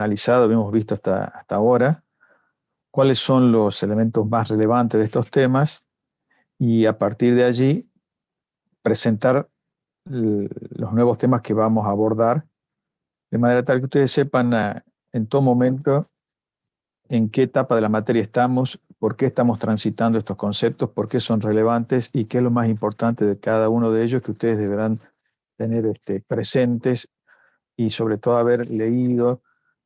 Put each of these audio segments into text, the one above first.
analizado, hemos visto hasta ahora, cuáles son los elementos más relevantes de estos temas y a partir de allí presentar los nuevos temas que vamos a abordar, de manera tal que ustedes sepan en todo momento en qué etapa de la materia estamos, por qué estamos transitando estos conceptos, por qué son relevantes y qué es lo más importante de cada uno de ellos que ustedes deberán tener presentes y sobre todo haber leído.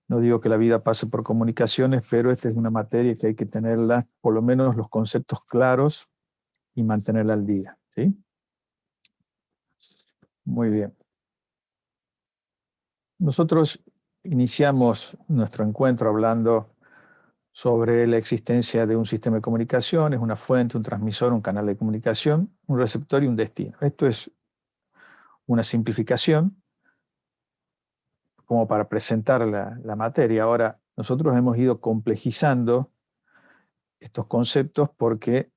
No digo que la vida pase por comunicaciones, pero esta es una materia que hay que tenerla, por lo menos los conceptos claros y mantenerla al día, ¿sí? Muy bien. Nosotros iniciamos nuestro encuentro hablando sobre la existencia de un sistema de comunicaciones, una fuente, un transmisor, un canal de comunicación, un receptor y un destino. Esto es una simplificación como para presentar la materia. Ahora, nosotros hemos ido complejizando estos conceptos porque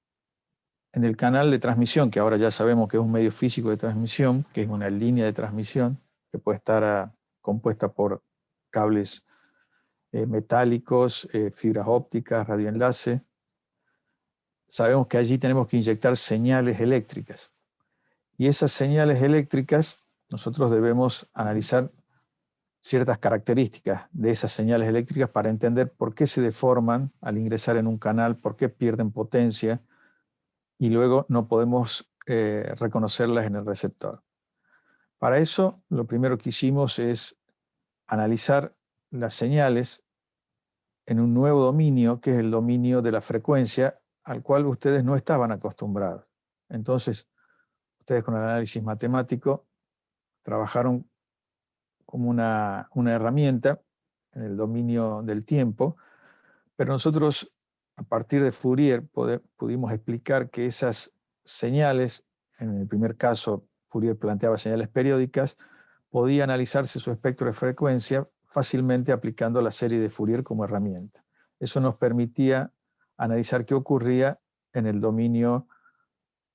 en el canal de transmisión, que ahora ya sabemos que es un medio físico de transmisión, que es una línea de transmisión, que puede estar compuesta por cables metálicos, fibras ópticas, radioenlace, sabemos que allí tenemos que inyectar señales eléctricas. Y esas señales eléctricas, nosotros debemos analizar ciertas características de esas señales eléctricas para entender por qué se deforman al ingresar en un canal, por qué pierden potencia, y luego no podemos reconocerlas en el receptor. Para eso, lo primero que hicimos es analizar las señales en un nuevo dominio, que es el dominio de la frecuencia, al cual ustedes no estaban acostumbrados. Entonces, ustedes con el análisis matemático trabajaron como una herramienta en el dominio del tiempo, pero nosotros, a partir de Fourier, pudimos explicar que esas señales, en el primer caso, Fourier planteaba señales periódicas, podía analizarse su espectro de frecuencia fácilmente aplicando la serie de Fourier como herramienta. Eso nos permitía analizar qué ocurría en el dominio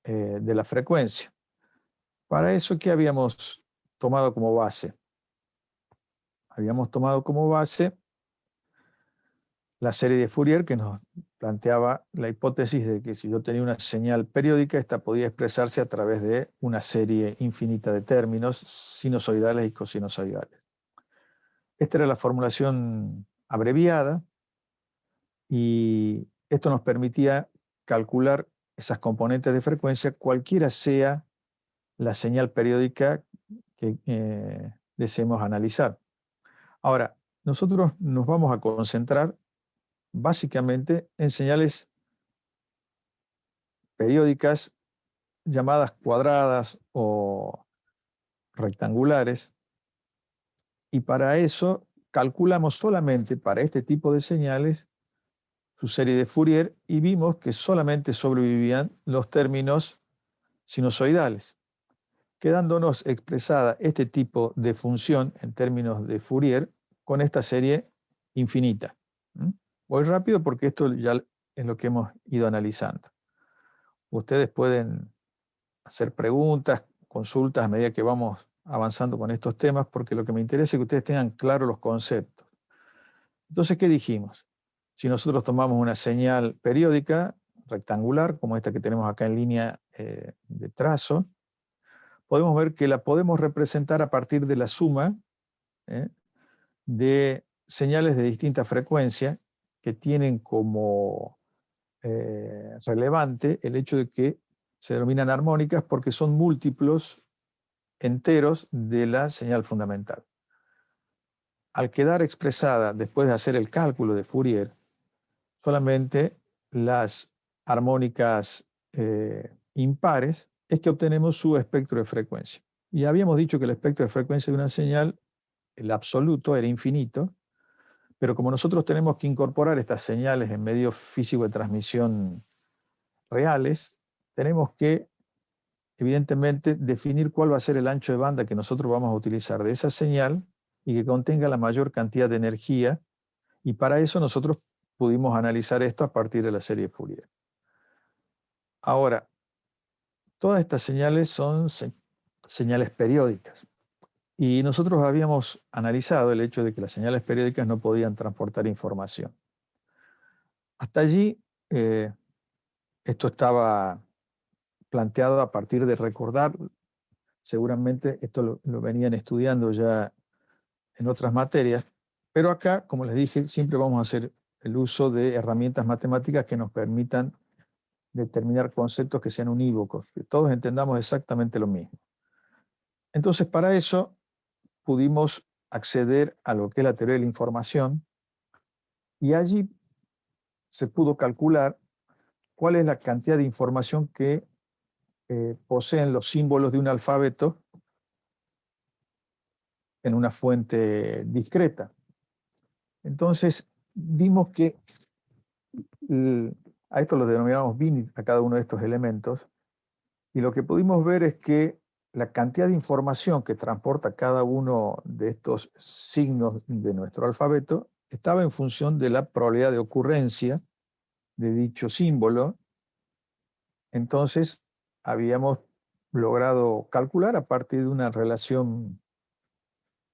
de la frecuencia. Para eso, ¿qué habíamos tomado como base? Habíamos tomado como base la serie de Fourier, que nos planteaba la hipótesis de que si yo tenía una señal periódica, esta podía expresarse a través de una serie infinita de términos sinusoidales y cosinusoidales. Esta era la formulación abreviada y esto nos permitía calcular esas componentes de frecuencia, cualquiera sea la señal periódica que deseemos analizar. Ahora, nosotros nos vamos a concentrar básicamente en señales periódicas llamadas cuadradas o rectangulares, y para eso calculamos solamente para este tipo de señales su serie de Fourier y vimos que solamente sobrevivían los términos sinusoidales, quedándonos expresada este tipo de función en términos de Fourier con esta serie infinita. Voy rápido porque esto ya es lo que hemos ido analizando. Ustedes pueden hacer preguntas, consultas a medida que vamos avanzando con estos temas, porque lo que me interesa es que ustedes tengan claros los conceptos. Entonces, ¿qué dijimos? Si nosotros tomamos una señal periódica rectangular, como esta que tenemos acá en línea de trazo, podemos ver que la podemos representar a partir de la suma de señales de distinta frecuencia que tienen como relevante el hecho de que se denominan armónicas porque son múltiplos enteros de la señal fundamental. Al quedar expresada, después de hacer el cálculo de Fourier, solamente las armónicas impares, es que obtenemos su espectro de frecuencia. Y habíamos dicho que el espectro de frecuencia de una señal, el absoluto, era infinito, pero como nosotros tenemos que incorporar estas señales en medios físicos de transmisión reales, tenemos que, evidentemente, definir cuál va a ser el ancho de banda que nosotros vamos a utilizar de esa señal y que contenga la mayor cantidad de energía, y para eso nosotros pudimos analizar esto a partir de la serie de Fourier. Ahora, todas estas señales son señales periódicas, Y nosotros habíamos analizado el hecho de que las señales periódicas no podían transportar información. Hasta allí, esto estaba planteado a partir de recordar, seguramente esto lo venían estudiando ya en otras materias, pero acá, como les dije, siempre vamos a hacer el uso de herramientas matemáticas que nos permitan determinar conceptos que sean unívocos, que todos entendamos exactamente lo mismo. Entonces, para eso pudimos acceder a lo que es la teoría de la información y allí se pudo calcular cuál es la cantidad de información que poseen los símbolos de un alfabeto en una fuente discreta. Entonces, vimos que a esto lo denominamos binit, a cada uno de estos elementos, y lo que pudimos ver es que la cantidad de información que transporta cada uno de estos signos de nuestro alfabeto estaba en función de la probabilidad de ocurrencia de dicho símbolo. Entonces, habíamos logrado calcular a partir de una relación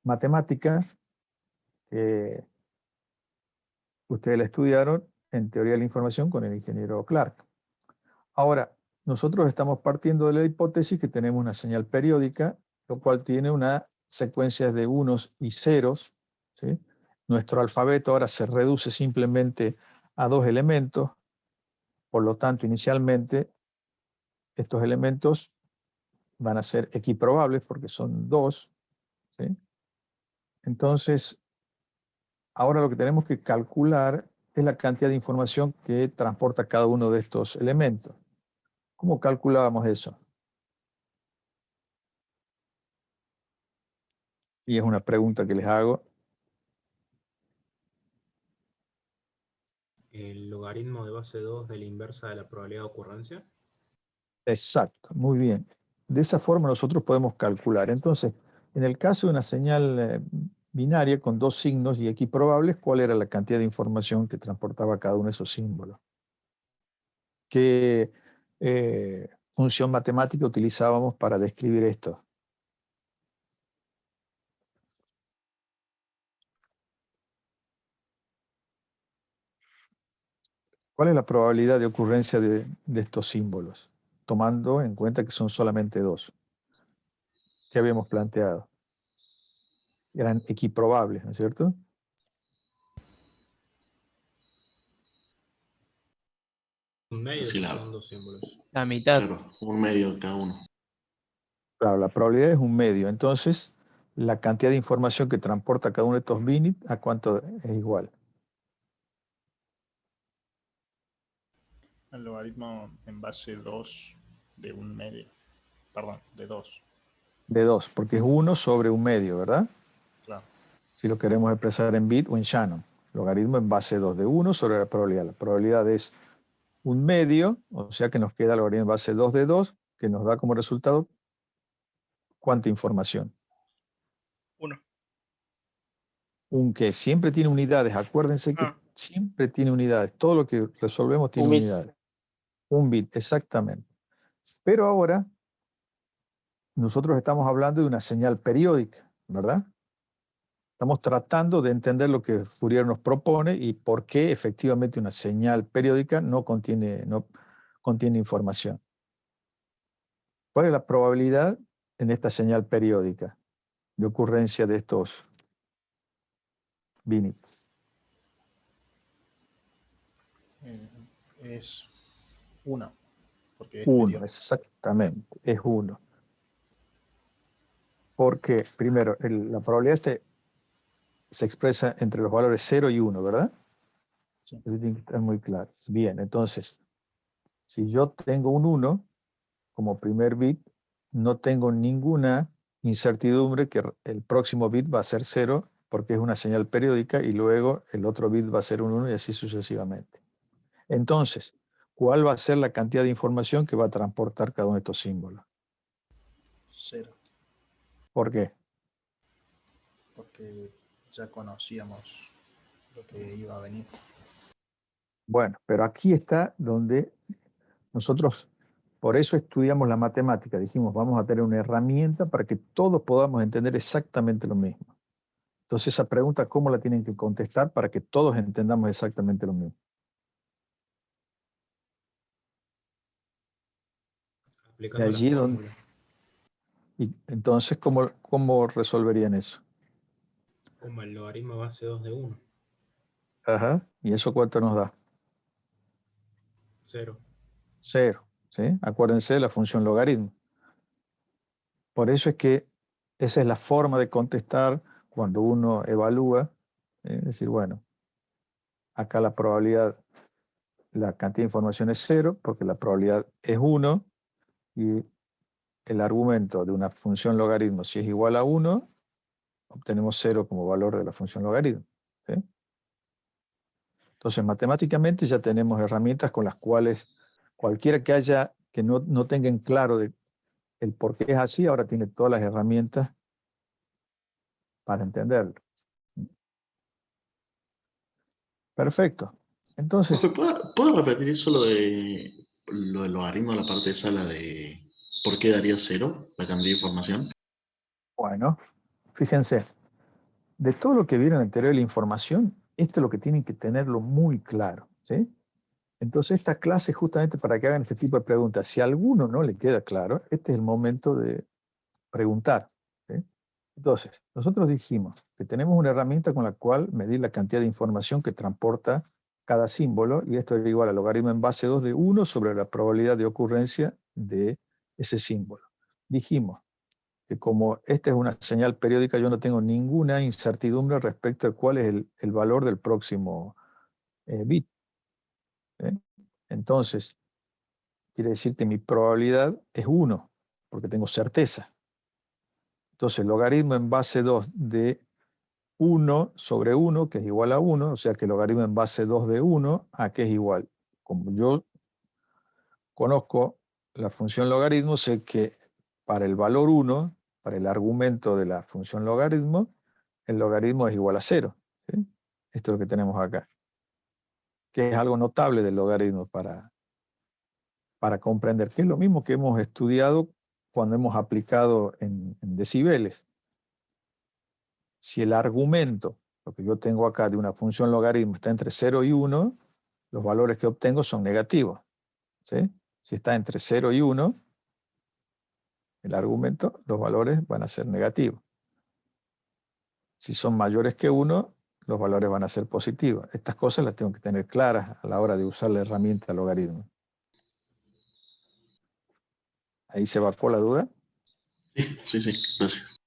matemática que ustedes la estudiaron en teoría de la información con el ingeniero Clark. Ahora, nosotros estamos partiendo de la hipótesis que tenemos una señal periódica, lo cual tiene una secuencia de unos y ceros, ¿sí? Nuestro alfabeto ahora se reduce simplemente a dos elementos, por lo tanto, inicialmente, estos elementos van a ser equiprobables porque son dos, ¿sí? Entonces, ahora lo que tenemos que calcular es la cantidad de información que transporta cada uno de estos elementos. ¿Cómo calculábamos eso? Y es una pregunta que les hago. El logaritmo de base 2 de la inversa de la probabilidad de ocurrencia. Exacto, muy bien. De esa forma nosotros podemos calcular. Entonces, en el caso de una señal binaria con dos signos y equiprobables, ¿cuál era la cantidad de información que transportaba cada uno de esos símbolos? ¿Qué función matemática utilizábamos para describir esto? ¿Cuál es la probabilidad de ocurrencia de estos símbolos? Tomando en cuenta que son solamente dos. ¿Qué habíamos planteado? Eran equiprobables, ¿no es cierto? Un medio Así si la son hago. dos símbolos. La mitad. Claro, un medio cada uno. Claro, la probabilidad es un medio. Entonces, la cantidad de información que transporta cada uno de estos binit, ¿a cuánto es igual? El logaritmo en base 2 de un medio. Perdón, de 2. De 2, porque es 1 sobre un medio, ¿verdad? Claro. Si lo queremos expresar en bit o en Shannon. Logaritmo en base 2 de 1 sobre la probabilidad. La probabilidad es un medio, o sea que nos queda el logaritmo en base 2 de 2, que nos da como resultado ¿cuánta información? 1. Un que siempre tiene unidades. Acuérdense que siempre tiene unidades. Todo lo que resolvemos tiene Un bit. unidades. Un bit, exactamente. Pero ahora nosotros estamos hablando de una señal periódica, ¿verdad? Estamos tratando de entender lo que Fourier nos propone y por qué efectivamente una señal periódica no contiene información. ¿Cuál es la probabilidad en esta señal periódica de ocurrencia de estos binit? Es 1, porque es 1, periódico. exactamente, es 1. Porque, primero, la probabilidad se expresa entre los valores 0 y 1, ¿verdad? Sí. Eso tiene que estar muy claro. Bien, entonces, si yo tengo un 1 como primer bit, no tengo ninguna incertidumbre que el próximo bit va a ser 0 porque es una señal periódica y luego el otro bit va a ser un 1 y así sucesivamente. Entonces, ¿cuál va a ser la cantidad de información que va a transportar cada uno de estos símbolos? 0, ¿Por qué? porque ya conocíamos lo que iba a venir. Bueno, pero aquí está donde nosotros Por eso estudiamos la matemática. Dijimos, vamos a tener una herramienta para que todos podamos entender exactamente lo mismo. Entonces esa pregunta, ¿cómo la tienen que contestar para que todos entendamos exactamente lo mismo? Y Aplicando la allí donde, fórmula. y entonces, ¿cómo resolverían eso? Como el logaritmo de base 2 de 1. Ajá. ¿Y eso cuánto nos da? 0. 0. ¿Sí? Acuérdense de la función logaritmo. Por eso es que esa es la forma de contestar cuando uno evalúa. Es decir, bueno, acá la probabilidad, la cantidad de información es 0, porque la probabilidad es 1, y el argumento de una función logaritmo, si es igual a 1, obtenemos 0 como valor de la función logaritmo. ¿Sí? Entonces, matemáticamente ya tenemos herramientas con las cuales cualquiera que no tenga en claro el por qué es así, ahora tiene todas las herramientas para entenderlo. Perfecto. Profe, Entonces, ¿puedo repetir eso lo del logaritmo, la parte esa, la de por qué daría 0, la cantidad de información? bueno, fíjense, de todo lo que vieron en teoría de la información, esto es lo que tienen que tenerlo muy claro. ¿Sí? Entonces, esta clase es justamente para que hagan este tipo de preguntas. Si a alguno no le queda claro, este es el momento de preguntar. ¿Sí? Entonces, nosotros dijimos que tenemos una herramienta con la cual medir la cantidad de información que transporta cada símbolo, y esto es igual al logaritmo en base 2 de 1 sobre la probabilidad de ocurrencia de ese símbolo. Dijimos que como esta es una señal periódica, yo no tengo ninguna incertidumbre respecto de cuál es el valor del próximo bit. ¿Sí? Entonces, quiere decir que mi probabilidad es 1, porque tengo certeza. Entonces, logaritmo en base 2 de 1 sobre 1, que es igual a 1, o sea que el logaritmo en base 2 de 1, ¿a qué es igual? Como yo conozco la función logaritmo, sé que para el valor 1, para el argumento de la función logaritmo, el logaritmo es igual a 0. ¿Sí? Esto es lo que tenemos acá, que es algo notable del logaritmo para comprender, que es lo mismo que hemos estudiado cuando hemos aplicado en decibeles. Si el argumento, lo que yo tengo acá de una función logaritmo, está entre 0 y 1, los valores que obtengo son negativos. ¿Sí? Si está entre 0 y 1, el argumento, los valores van a ser negativos. Si son mayores que 1, los valores van a ser positivos. Estas cosas las tengo que tener claras a la hora de usar la herramienta logaritmo. ¿Ahí se evacó la duda? Sí, gracias.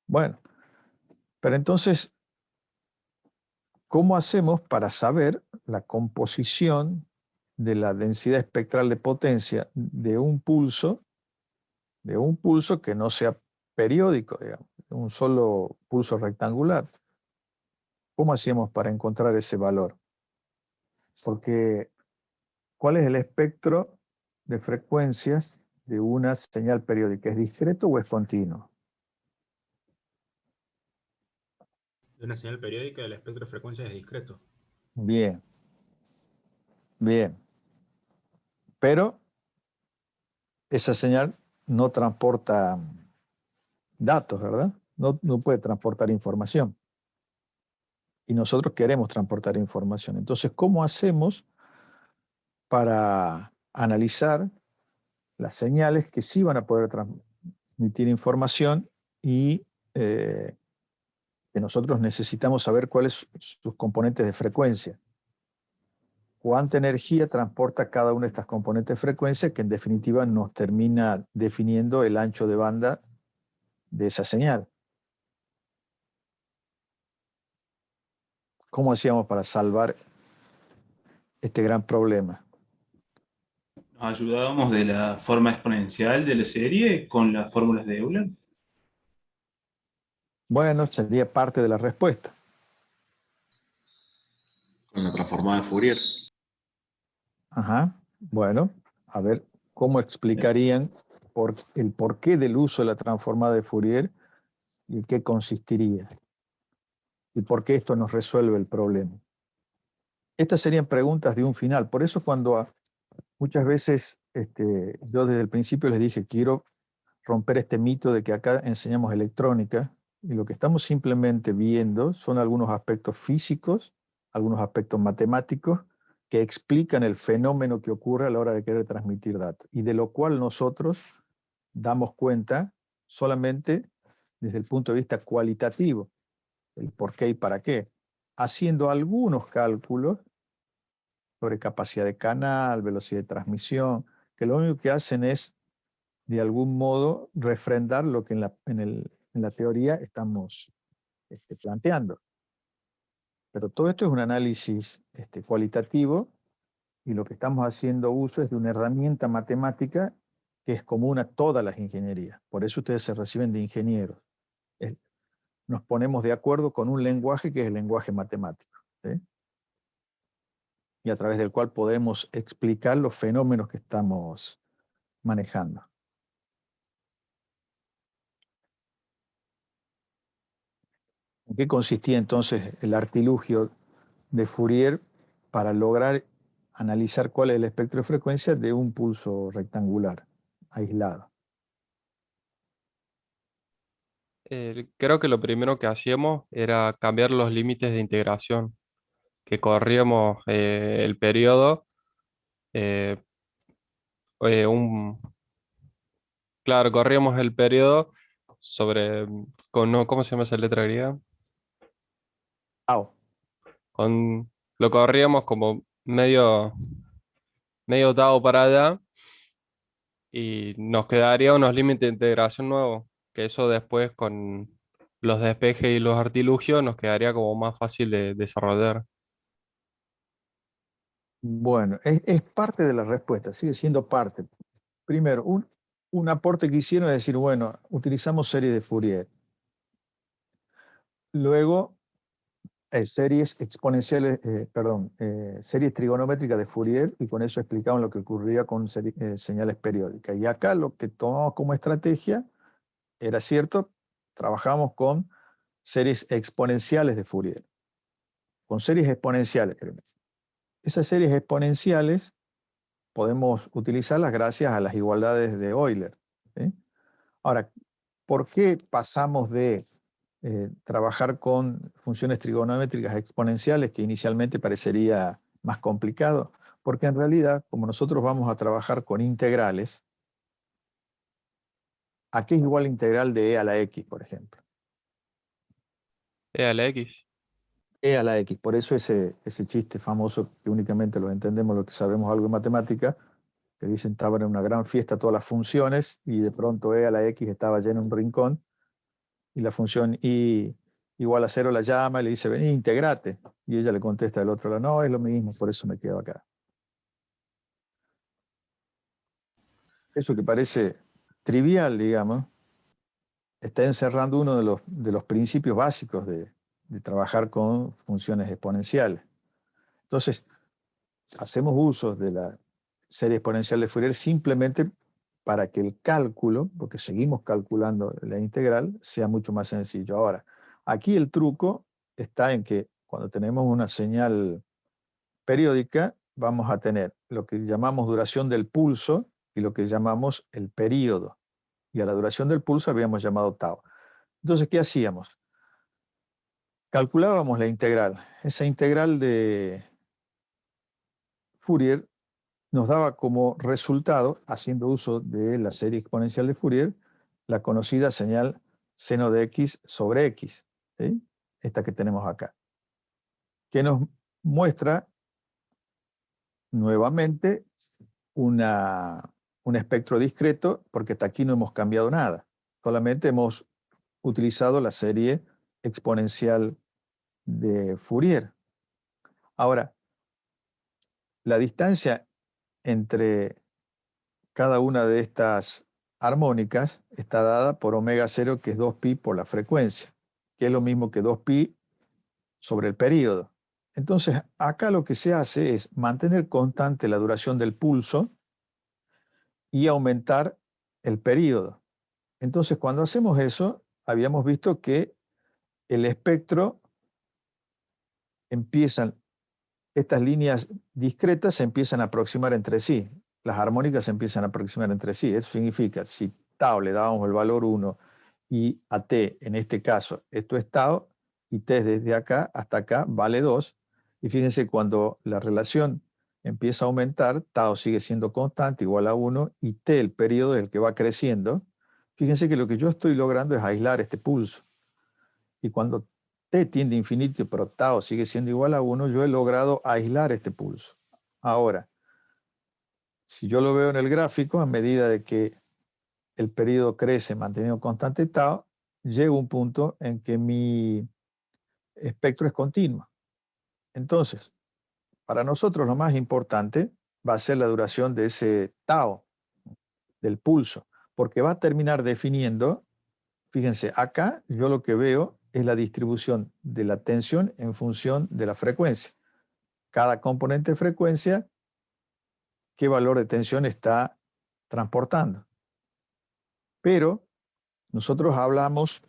Bueno, pero entonces, ¿cómo hacemos para saber la composición de la densidad espectral de potencia de un pulso que no sea periódico, digamos, un solo pulso rectangular? ¿Cómo hacíamos para encontrar ese valor? Porque, ¿cuál es el espectro de frecuencias de una señal periódica? ¿Es discreto o es continuo? De una señal periódica, el espectro de frecuencia es discreto. Bien, bien. Pero esa señal no transporta datos, ¿verdad? No puede transportar información. Y nosotros queremos transportar información. Entonces, ¿cómo hacemos para analizar las señales que sí van a poder transmitir información y que nosotros necesitamos saber cuáles son sus componentes de frecuencia? ¿Cuánta energía transporta cada una de estas componentes de frecuencia que en definitiva nos termina definiendo el ancho de banda de esa señal? ¿Cómo hacíamos para salvar este gran problema? Nos ayudábamos de la forma exponencial de la serie con las fórmulas de Euler. Bueno, sería parte de la respuesta. Con la transformada de Fourier. Ajá. Bueno, a ver, ¿cómo explicarían el porqué del uso de la transformada de Fourier y en qué consistiría? ¿Y por qué esto nos resuelve el problema? Estas serían preguntas de un final. Por eso cuando muchas veces yo desde el principio les dije, quiero romper este mito de que acá enseñamos electrónica, y lo que estamos simplemente viendo son algunos aspectos físicos, algunos aspectos matemáticos, que explican el fenómeno que ocurre a la hora de querer transmitir datos, y de lo cual nosotros damos cuenta solamente desde el punto de vista cualitativo, el por qué y para qué, haciendo algunos cálculos sobre capacidad de canal, velocidad de transmisión, que lo único que hacen es, de algún modo, refrendar lo que en la teoría estamos planteando. Pero todo esto es un análisis cualitativo, y lo que estamos haciendo uso es de una herramienta matemática que es común a todas las ingenierías. Por eso ustedes se reciben de ingenieros. Nos ponemos de acuerdo con un lenguaje que es el lenguaje matemático, ¿sí? Y a través del cual podemos explicar los fenómenos que estamos manejando. ¿En qué consistía entonces el artilugio de Fourier para lograr analizar cuál es el espectro de frecuencia de un pulso rectangular aislado? Creo que lo primero que hacíamos era cambiar los límites de integración, que corríamos el periodo, eh, eh, un, claro, corríamos el periodo sobre, ¿cómo se llama esa letra griega? Tau. Lo corríamos como medio dado para allá, y nos quedaría unos límites de integración nuevos, que eso después con los despejes y los artilugios nos quedaría como más fácil de desarrollar. Bueno, es parte de la respuesta, sigue siendo parte. Primero, un aporte que hicieron es decir, bueno, utilizamos series de Fourier. Luego, series exponenciales, series trigonométricas de Fourier, y con eso explicaban lo que ocurría con señales periódicas. Y acá lo que tomamos como estrategia era cierto, trabajamos con series exponenciales de Fourier, con series exponenciales. Esas series exponenciales podemos utilizarlas gracias a las igualdades de Euler, ¿sí? Ahora, ¿por qué pasamos de trabajar con funciones trigonométricas exponenciales, que inicialmente parecería más complicado? Porque en realidad, como nosotros vamos a trabajar con integrales, ¿a qué es igual integral de e a la x, por ejemplo? A la X. E a la x. Por eso ese chiste famoso que únicamente lo entendemos los que sabemos algo de matemática, que dicen estaban en una gran fiesta todas las funciones y de pronto e a la x estaba llena en un rincón, y la función y igual a 0 la llama y le dice, vení, integrate. Y ella le contesta del otro lado, no, es lo mismo, por eso me quedo acá. Eso que parece trivial, digamos, está encerrando uno de los principios básicos de trabajar con funciones exponenciales. Entonces, hacemos uso de la serie exponencial de Fourier simplemente para que el cálculo, porque seguimos calculando la integral, sea mucho más sencillo. Ahora, aquí el truco está en que cuando tenemos una señal periódica, vamos a tener lo que llamamos duración del pulso y lo que llamamos el período. Y a la duración del pulso habíamos llamado tau. Entonces, ¿qué hacíamos? Calculábamos la integral. Esa integral de Fourier nos daba como resultado, haciendo uso de la serie exponencial de Fourier, la conocida señal seno de x sobre x, ¿sí? Esta que tenemos acá, que nos muestra nuevamente un espectro discreto, porque hasta aquí no hemos cambiado nada, solamente hemos utilizado la serie exponencial de Fourier. Ahora, la distancia entre cada una de estas armónicas está dada por omega 0, que es 2pi por la frecuencia, que es lo mismo que 2pi sobre el período. Entonces, acá lo que se hace es mantener constante la duración del pulso y aumentar el período. Entonces, cuando hacemos eso, habíamos visto que el espectro estas líneas discretas se empiezan a aproximar entre sí. las armónicas se empiezan a aproximar entre sí. Eso significa, si tau le dábamos el valor 1 y a t, en este caso, esto es tau, y t desde acá hasta acá vale 2. Y fíjense, cuando la relación empieza a aumentar, tau sigue siendo constante, igual a 1, y t, el periodo, es el que va creciendo. Fíjense que lo que yo estoy logrando es aislar este pulso. Y cuando t tiende a infinito, pero tau sigue siendo igual a 1, yo he logrado aislar este pulso. Ahora, si yo lo veo en el gráfico, a medida de que el periodo crece manteniendo constante tau, llega un punto en que mi espectro es continuo. Entonces, para nosotros lo más importante va a ser la duración de ese tau, del pulso, porque va a terminar definiendo, fíjense, acá yo lo que veo es la distribución de la tensión en función de la frecuencia. Cada componente de frecuencia, qué valor de tensión está transportando. Pero nosotros hablamos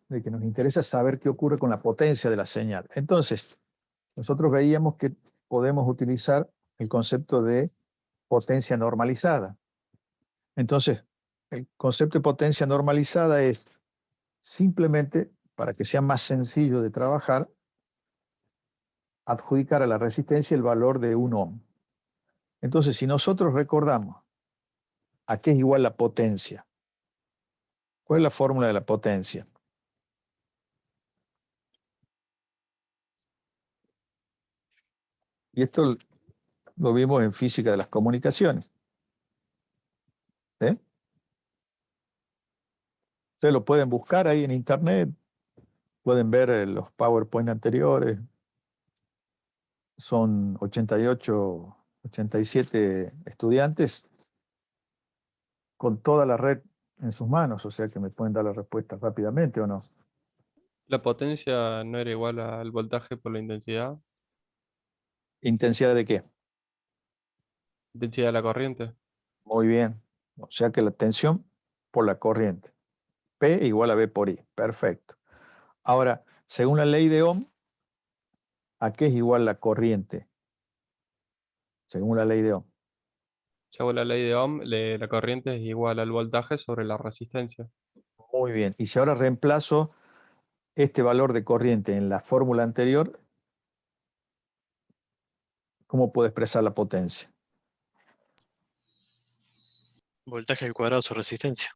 de que nos interesa saber qué ocurre con la potencia de la señal. Entonces, nosotros veíamos que podemos utilizar el concepto de potencia normalizada. Entonces, el concepto de potencia normalizada es simplemente, para que sea más sencillo de trabajar, adjudicar a la resistencia el valor de 1 ohm. Entonces, si nosotros recordamos a qué es igual la potencia, ¿cuál es la fórmula de la potencia? Y esto lo vimos en física de las comunicaciones. ¿Sí? Ustedes lo pueden buscar ahí en internet, pueden ver los PowerPoint anteriores. Son 88, 87 estudiantes con toda la red en sus manos, o sea que me pueden dar la respuesta rápidamente o no. La potencia no era igual al voltaje por la intensidad. ¿Intensidad de qué? Intensidad de la corriente. Muy bien. O sea que la tensión por la corriente. P igual a V por I. Perfecto. Ahora, según la ley de Ohm, ¿a qué es igual la corriente? Según la ley de Ohm. Según la ley de Ohm, la corriente es igual al voltaje sobre la resistencia. Muy bien. Y si ahora reemplazo este valor de corriente en la fórmula anterior, ¿cómo puedo expresar la potencia? Voltaje al cuadrado sobre resistencia.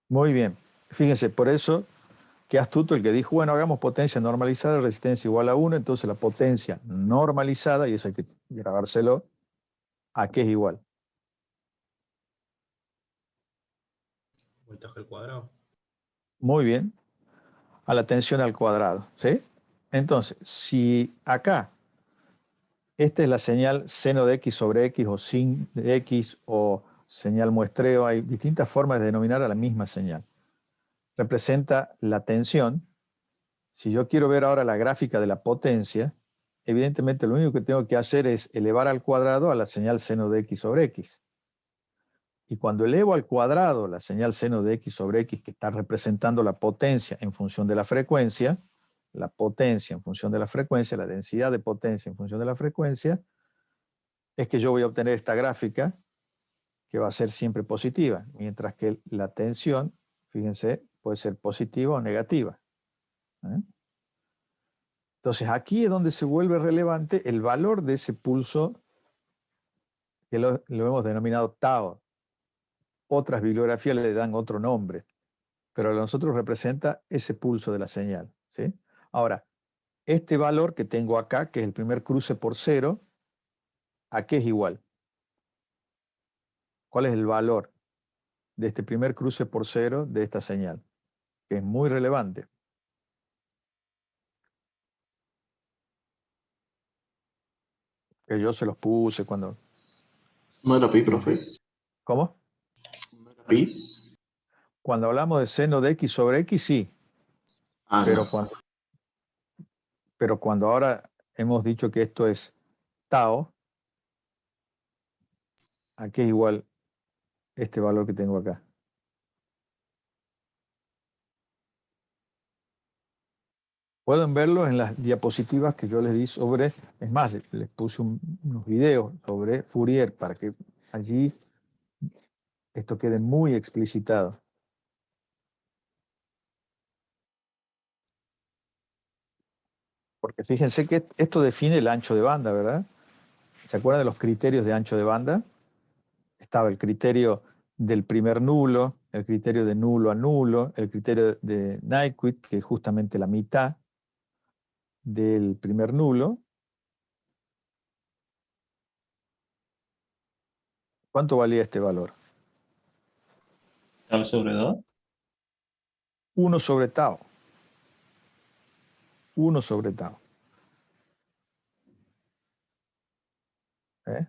Muy bien. Fíjense, por eso, qué astuto el que dijo, bueno, hagamos potencia normalizada, resistencia igual a 1, entonces la potencia normalizada, y eso hay que grabárselo, ¿a qué es igual? Voltaje al cuadrado. Muy bien. A la tensión al cuadrado, ¿sí? Entonces, si acá, esta es la señal seno de x sobre x o sin de x o señal muestreo, hay distintas formas de denominar a la misma señal. Representa la tensión. Si yo quiero ver ahora la gráfica de la potencia, evidentemente lo único que tengo que hacer es elevar al cuadrado a la señal seno de x sobre x. Y cuando elevo al cuadrado la señal seno de x sobre x, que está representando la potencia en función de la frecuencia, la potencia en función de la frecuencia, la densidad de potencia en función de la frecuencia, es que yo voy a obtener esta gráfica que va a ser siempre positiva, mientras que la tensión, fíjense, puede ser positiva o negativa. ¿Eh? Entonces aquí es donde se vuelve relevante el valor de ese pulso que lo hemos denominado tau. Otras bibliografías le dan otro nombre, pero a nosotros representa ese pulso de la señal, ¿sí? Ahora, este valor que tengo acá, que es el primer cruce por cero, ¿a qué es igual? ¿Cuál es el valor de este primer cruce por cero de esta señal? Que es muy relevante. Que yo se los puse cuando... ¿No era pi, profe? ¿Cómo? ¿No era pi? Cuando hablamos de seno de x sobre x, sí. Ah, Pero no. cuando ahora hemos dicho que esto es tau, ¿a qué es igual este valor que tengo acá? Pueden verlo en las diapositivas que yo les di sobre, es más, les puse unos videos sobre Fourier para que allí esto quede muy explicitado. Porque fíjense que esto define el ancho de banda, ¿verdad? ¿Se acuerdan de los criterios de ancho de banda? Estaba el criterio del primer nulo, el criterio de nulo a nulo, el criterio de Nyquist, que es justamente la mitad del primer nulo. ¿Cuánto valía este valor? ¿Tau sobre 2? 1 sobre tau. 1 sobre tau. ¿Eh?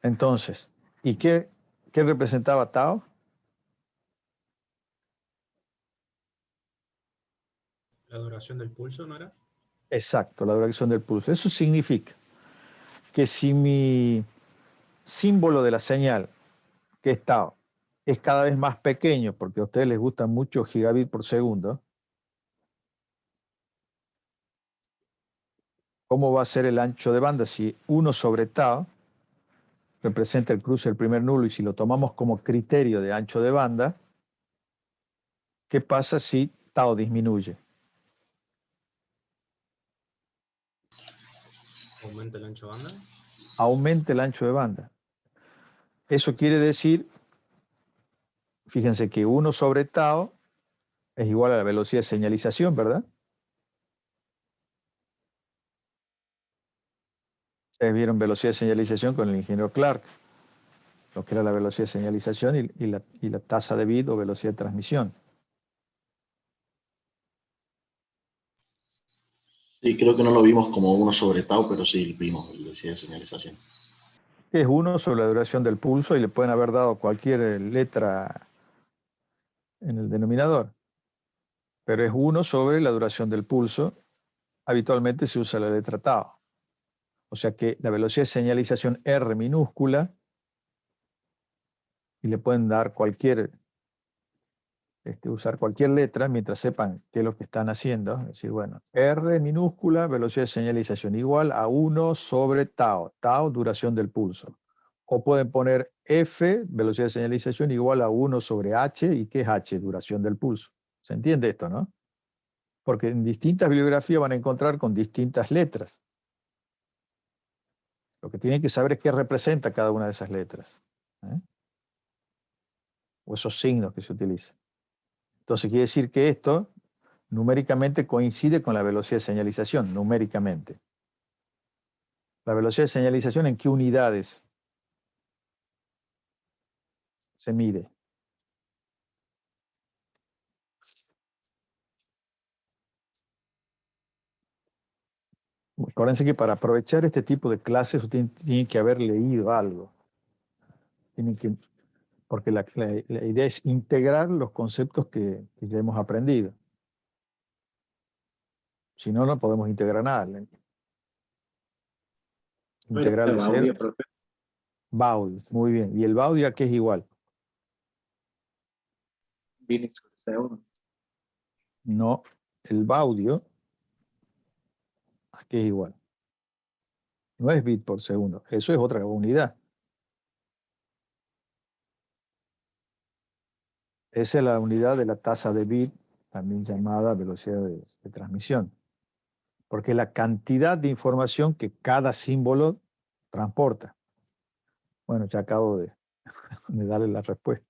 Entonces, ¿y qué representaba tau? La duración del pulso, ¿no era? Exacto, la duración del pulso. Eso significa que si mi símbolo de la señal, que es tau, es cada vez más pequeño, porque a ustedes les gusta mucho gigabit por segundo, ¿cómo va a ser el ancho de banda? Si 1 sobre tau representa el cruce del primer nulo y si lo tomamos como criterio de ancho de banda, ¿qué pasa si tau disminuye? Aumenta el ancho de banda. Aumenta el ancho de banda. Eso quiere decir, fíjense que 1 sobre tau es igual a la velocidad de señalización, ¿verdad? Ustedes vieron velocidad de señalización con el ingeniero Clark, lo que era la velocidad de señalización y la tasa de bit o velocidad de transmisión. Sí, creo que no lo vimos como 1 sobre tau, pero sí vimos velocidad de señalización. Es 1 sobre la duración del pulso y le pueden haber dado cualquier letra en el denominador, pero es 1 sobre la duración del pulso. Habitualmente se usa la letra tau. O sea que la velocidad de señalización R minúscula, y le pueden dar usar cualquier letra mientras sepan qué es lo que están haciendo. Es decir, bueno, R minúscula, velocidad de señalización igual a 1 sobre tau. Tau, duración del pulso. O pueden poner F, velocidad de señalización igual a 1 sobre H. ¿Y qué es H? Duración del pulso. ¿Se entiende esto, no? Porque en distintas bibliografías van a encontrar con distintas letras. Lo que tienen que saber es qué representa cada una de esas letras. ¿Eh? O esos signos que se utilizan. Entonces quiere decir que esto numéricamente coincide con la velocidad de señalización, numéricamente. ¿La velocidad de señalización en qué unidades se mide? Acuérdense que para aprovechar este tipo de clases usted tiene que haber leído algo. Porque la idea es integrar los conceptos que ya hemos aprendido. Si no, no podemos integrar nada. Integral de cero. Baudio, muy bien. ¿Y el Baudio a qué es igual? Bit sobre segundo. No, el Baudio a qué es igual. No es bit por segundo, eso es otra unidad. Esa es la unidad de la tasa de bit, también llamada velocidad de transmisión. Porque es la cantidad de información que cada símbolo transporta. Bueno, ya acabo de darle la respuesta.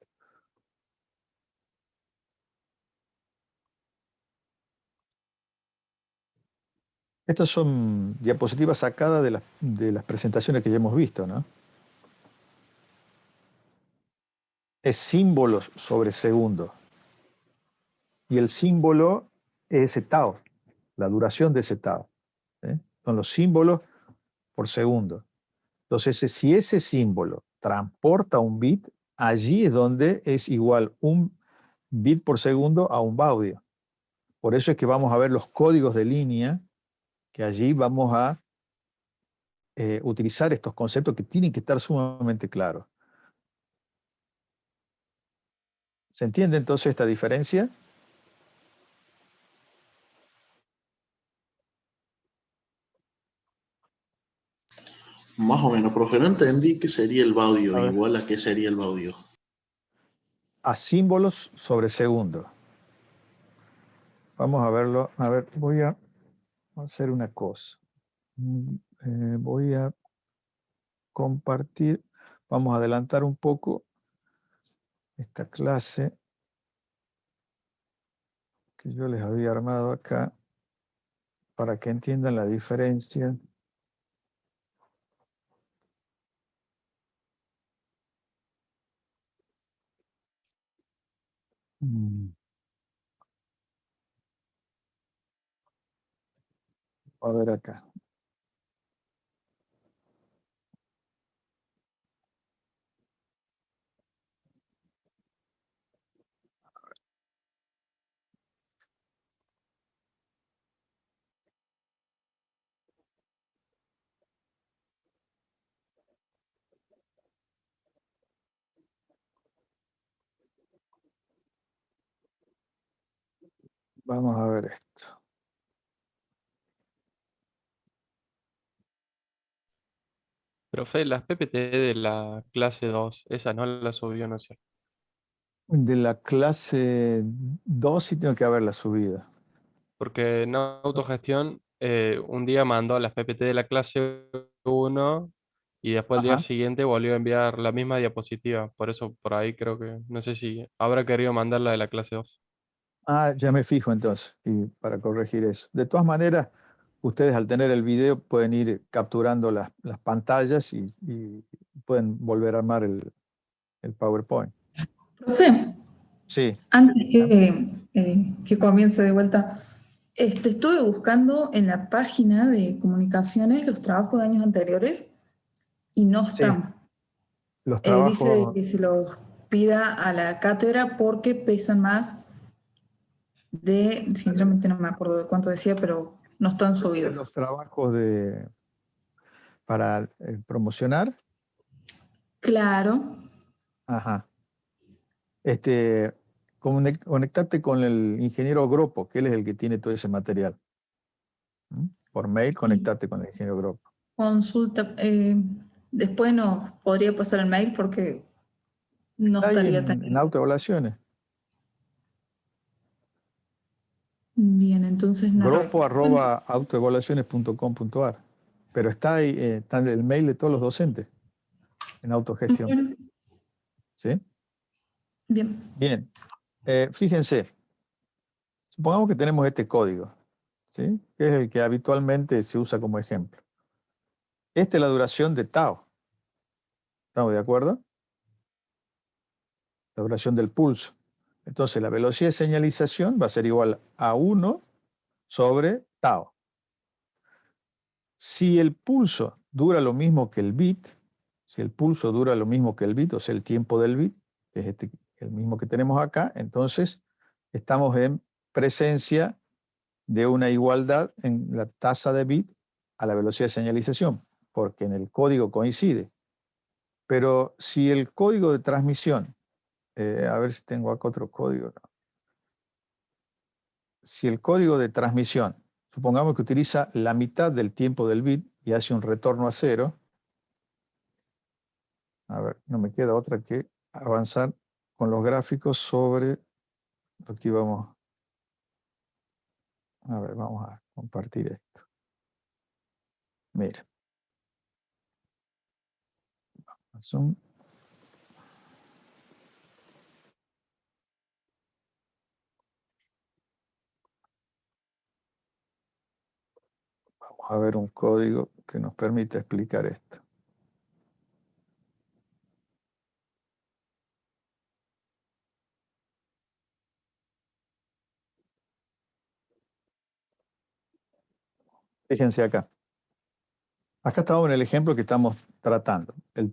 Estas son diapositivas sacadas de las presentaciones que ya hemos visto, ¿no? Es símbolos sobre segundo. Y el símbolo es ese tau, la duración de ese tau. Son los símbolos por segundo. Entonces, si ese símbolo transporta un bit, allí es donde es igual un bit por segundo a un baudio. Por eso es que vamos a ver los códigos de línea, que allí vamos a utilizar estos conceptos que tienen que estar sumamente claros. ¿Se entiende entonces esta diferencia? Más o menos, profe, no entendí qué sería el baudio, A ver. igual a qué sería el baudio. A símbolos sobre segundo. Vamos a verlo. A ver, voy a hacer una cosa. Voy a compartir. Vamos a adelantar un poco esta clase que yo les había armado acá para que entiendan la diferencia. A ver acá. Vamos a ver esto. Profe, las PPT de la clase 2, esa no la subió, ¿no es cierto? De la clase 2 sí tengo que haberla subida. Porque en autogestión un día mandó las PPT de la clase 1 y después el día Ajá. siguiente volvió a enviar la misma diapositiva. Por eso por ahí creo que, no sé si habrá querido mandar la de la clase 2. Ah, ya me fijo entonces, y para corregir eso. De todas maneras, ustedes al tener el video pueden ir capturando las pantallas y pueden volver a armar el PowerPoint. Profe, Sí. antes que comience de vuelta, estuve buscando en la página de comunicaciones los trabajos de años anteriores y no Sí, están. los Dice trabajos, que se los pida a la cátedra porque pesan más sinceramente no me acuerdo de cuánto decía, pero no están los subidos. trabajos para promocionar. Claro, Ajá. Conectate con el ingeniero Gropo, que él es el que tiene todo ese material. ¿Mm? Por mail, y conectate con el ingeniero Gropo. consulta. Después nos podría pasar el mail porque no Está ahí estaría tan en autoevaluaciones. bien, entonces no lo. Gropo@autoevaluaciones.com.ar. Pero está ahí, está el mail de todos los docentes en autogestión. Bueno, ¿Sí? bien. Bien. Fíjense, supongamos que tenemos este código, ¿sí? Que es el que habitualmente se usa como ejemplo. Esta es la duración de tau. ¿Estamos de acuerdo? La duración del pulso. Entonces, la velocidad de señalización va a ser igual a 1 sobre tau. Si el pulso dura lo mismo que el bit, si el pulso dura lo mismo que el bit, o sea, el tiempo del bit, que es el mismo que tenemos acá, entonces estamos en presencia de una igualdad en la tasa de bit a la velocidad de señalización, porque en el código coincide. Pero si el código de transmisión, a ver si tengo acá otro código. Si el código de transmisión, supongamos que utiliza la mitad del tiempo del bit y hace un retorno a cero, a ver, no me queda otra que avanzar con los gráficos sobre lo que íbamos. A ver, vamos a compartir esto. Mira. Zoom. Vamos a ver un código que nos permite explicar esto. Fíjense acá. Acá estamos en el ejemplo que estamos tratando. El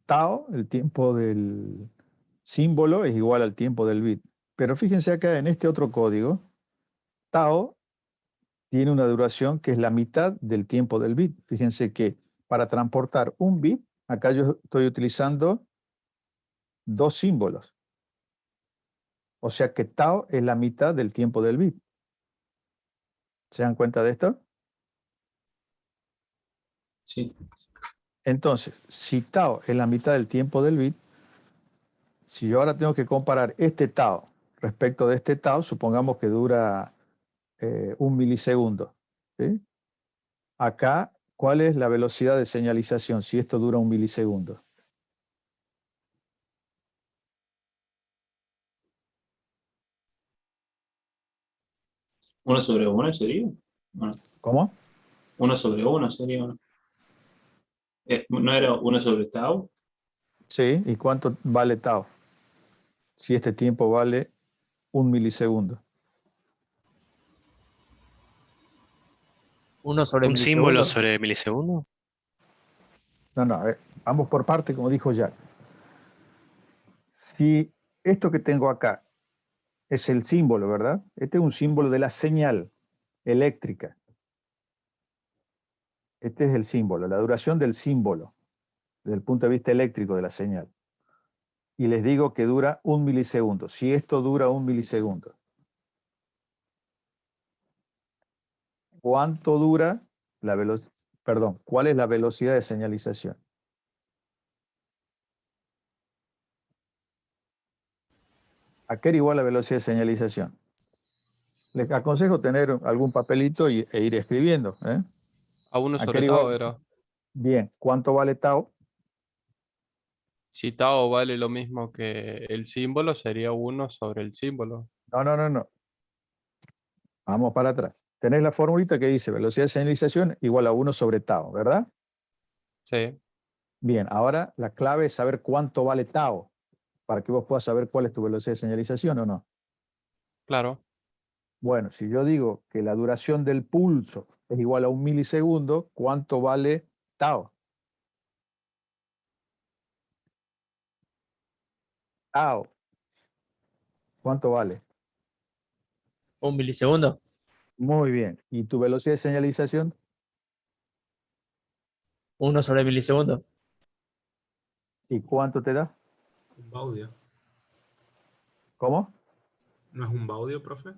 tau, el tiempo del símbolo, es igual al tiempo del bit. Pero fíjense acá en este otro código, tau tiene una duración que es la mitad del tiempo del bit. Fíjense que para transportar un bit, acá yo estoy utilizando dos símbolos. O sea que tau es la mitad del tiempo del bit. ¿Se dan cuenta de esto? Sí. Entonces, si tau es la mitad del tiempo del bit, si yo ahora tengo que comparar este tau respecto de este tau, supongamos que dura 1 milisegundo. ¿Sí? Acá, ¿cuál es la velocidad de señalización si esto dura 1 milisegundo? ¿1 sobre 1 sería? Bueno, ¿Cómo? 1 sobre 1 sería, ¿no? ¿No era 1 sobre tau? Sí, ¿y cuánto vale tau? Si este tiempo vale 1 milisegundo. 1 sobre ¿Un símbolo milisegundo. sobre milisegundo? No, a ver, vamos por parte, como dijo Jack. Si esto que tengo acá es el símbolo, ¿verdad? Este es un símbolo de la señal eléctrica. Este es el símbolo, la duración del símbolo, desde el punto de vista eléctrico de la señal. Y les digo que dura 1 milisegundo. Si esto dura 1 milisegundo, ¿cuánto dura la velocidad? Perdón, ¿cuál es la velocidad de señalización? ¿A qué era igual la velocidad de señalización? Les aconsejo tener algún papelito e ir escribiendo. A 1 ¿A qué sobre era tau igual? era. Bien, ¿cuánto vale tau? Si tau vale lo mismo que el símbolo, sería 1 sobre el símbolo. No. Vamos para atrás. Tenés la formulita que dice velocidad de señalización igual a 1 sobre tau, ¿verdad? Sí, Bien, ahora la clave es saber cuánto vale tau, para que vos puedas saber cuál es tu velocidad de señalización o no. claro. Bueno, si yo digo que la duración del pulso es igual a 1 milisegundo, ¿cuánto vale tau? Tau. ¿Cuánto vale? 1 milisegundo. Muy bien. ¿Y tu velocidad de señalización? 1 sobre milisegundo. ¿Y cuánto te da? Un baudio. ¿Cómo? ¿No es un baudio, profe?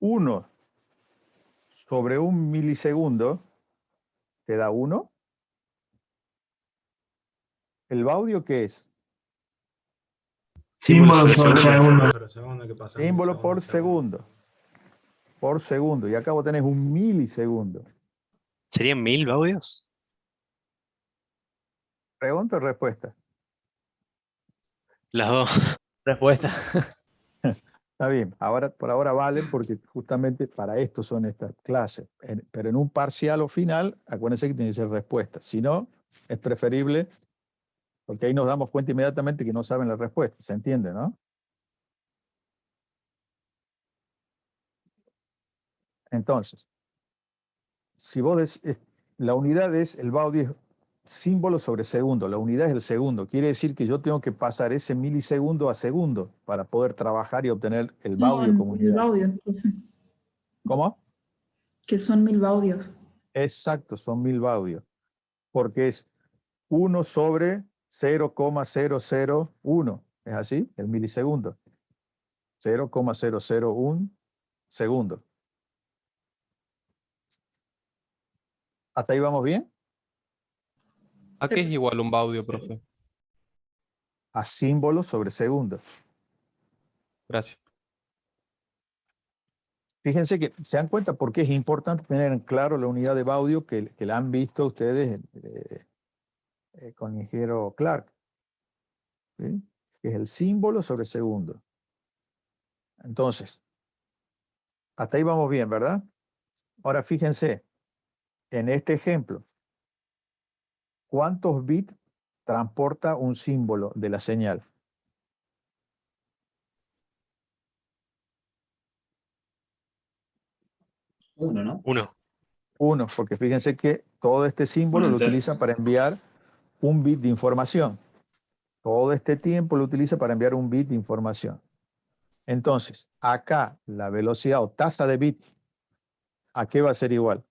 1 sobre 1 milisegundo te da 1. ¿El baudio qué es? Símbolo sobre segundo. Pero segundo que pasa Símbolo milisegundo por a segundo. segundo. Por segundo. Y acá vos tenés 1 milisegundo. ¿Serían 1000 baudios? ¿Pregunta o respuesta? Las dos. Respuesta. Está bien. Ahora, por ahora valen porque justamente para esto son estas clases. Pero en un parcial o final, acuérdense que tiene que ser respuesta. Si no, es preferible, porque ahí nos damos cuenta inmediatamente que no saben la respuesta. ¿Se entiende, no? Entonces, si vos la unidad es el baudio símbolo sobre segundo, la unidad es el segundo, quiere decir que yo tengo que pasar ese milisegundo a segundo para poder trabajar y obtener el baudio Son como 1000 unidad. baudios, profe. ¿Cómo? Que son 1000 baudios. Exacto, son 1000 baudios, porque es 1 sobre 0,001, ¿es así? El milisegundo. 0,001 segundo. ¿Hasta ahí vamos bien? ¿A qué es igual un baudio, profe? A símbolo sobre segundo. Gracias. Fíjense que se dan cuenta por qué es importante tener en claro la unidad de baudio que la han visto ustedes con el ingeniero Clark. ¿Sí? Que es el símbolo sobre segundo. Entonces, hasta ahí vamos bien, ¿verdad? Ahora fíjense, en este ejemplo, ¿cuántos bits transporta un símbolo de la señal? 1, ¿no? 1. 1, porque fíjense que todo este símbolo Uno lo entero. utiliza para enviar un bit de información. Todo este tiempo lo utiliza para enviar un bit de información. Entonces, acá la velocidad o tasa de bit, ¿a qué va a ser igual?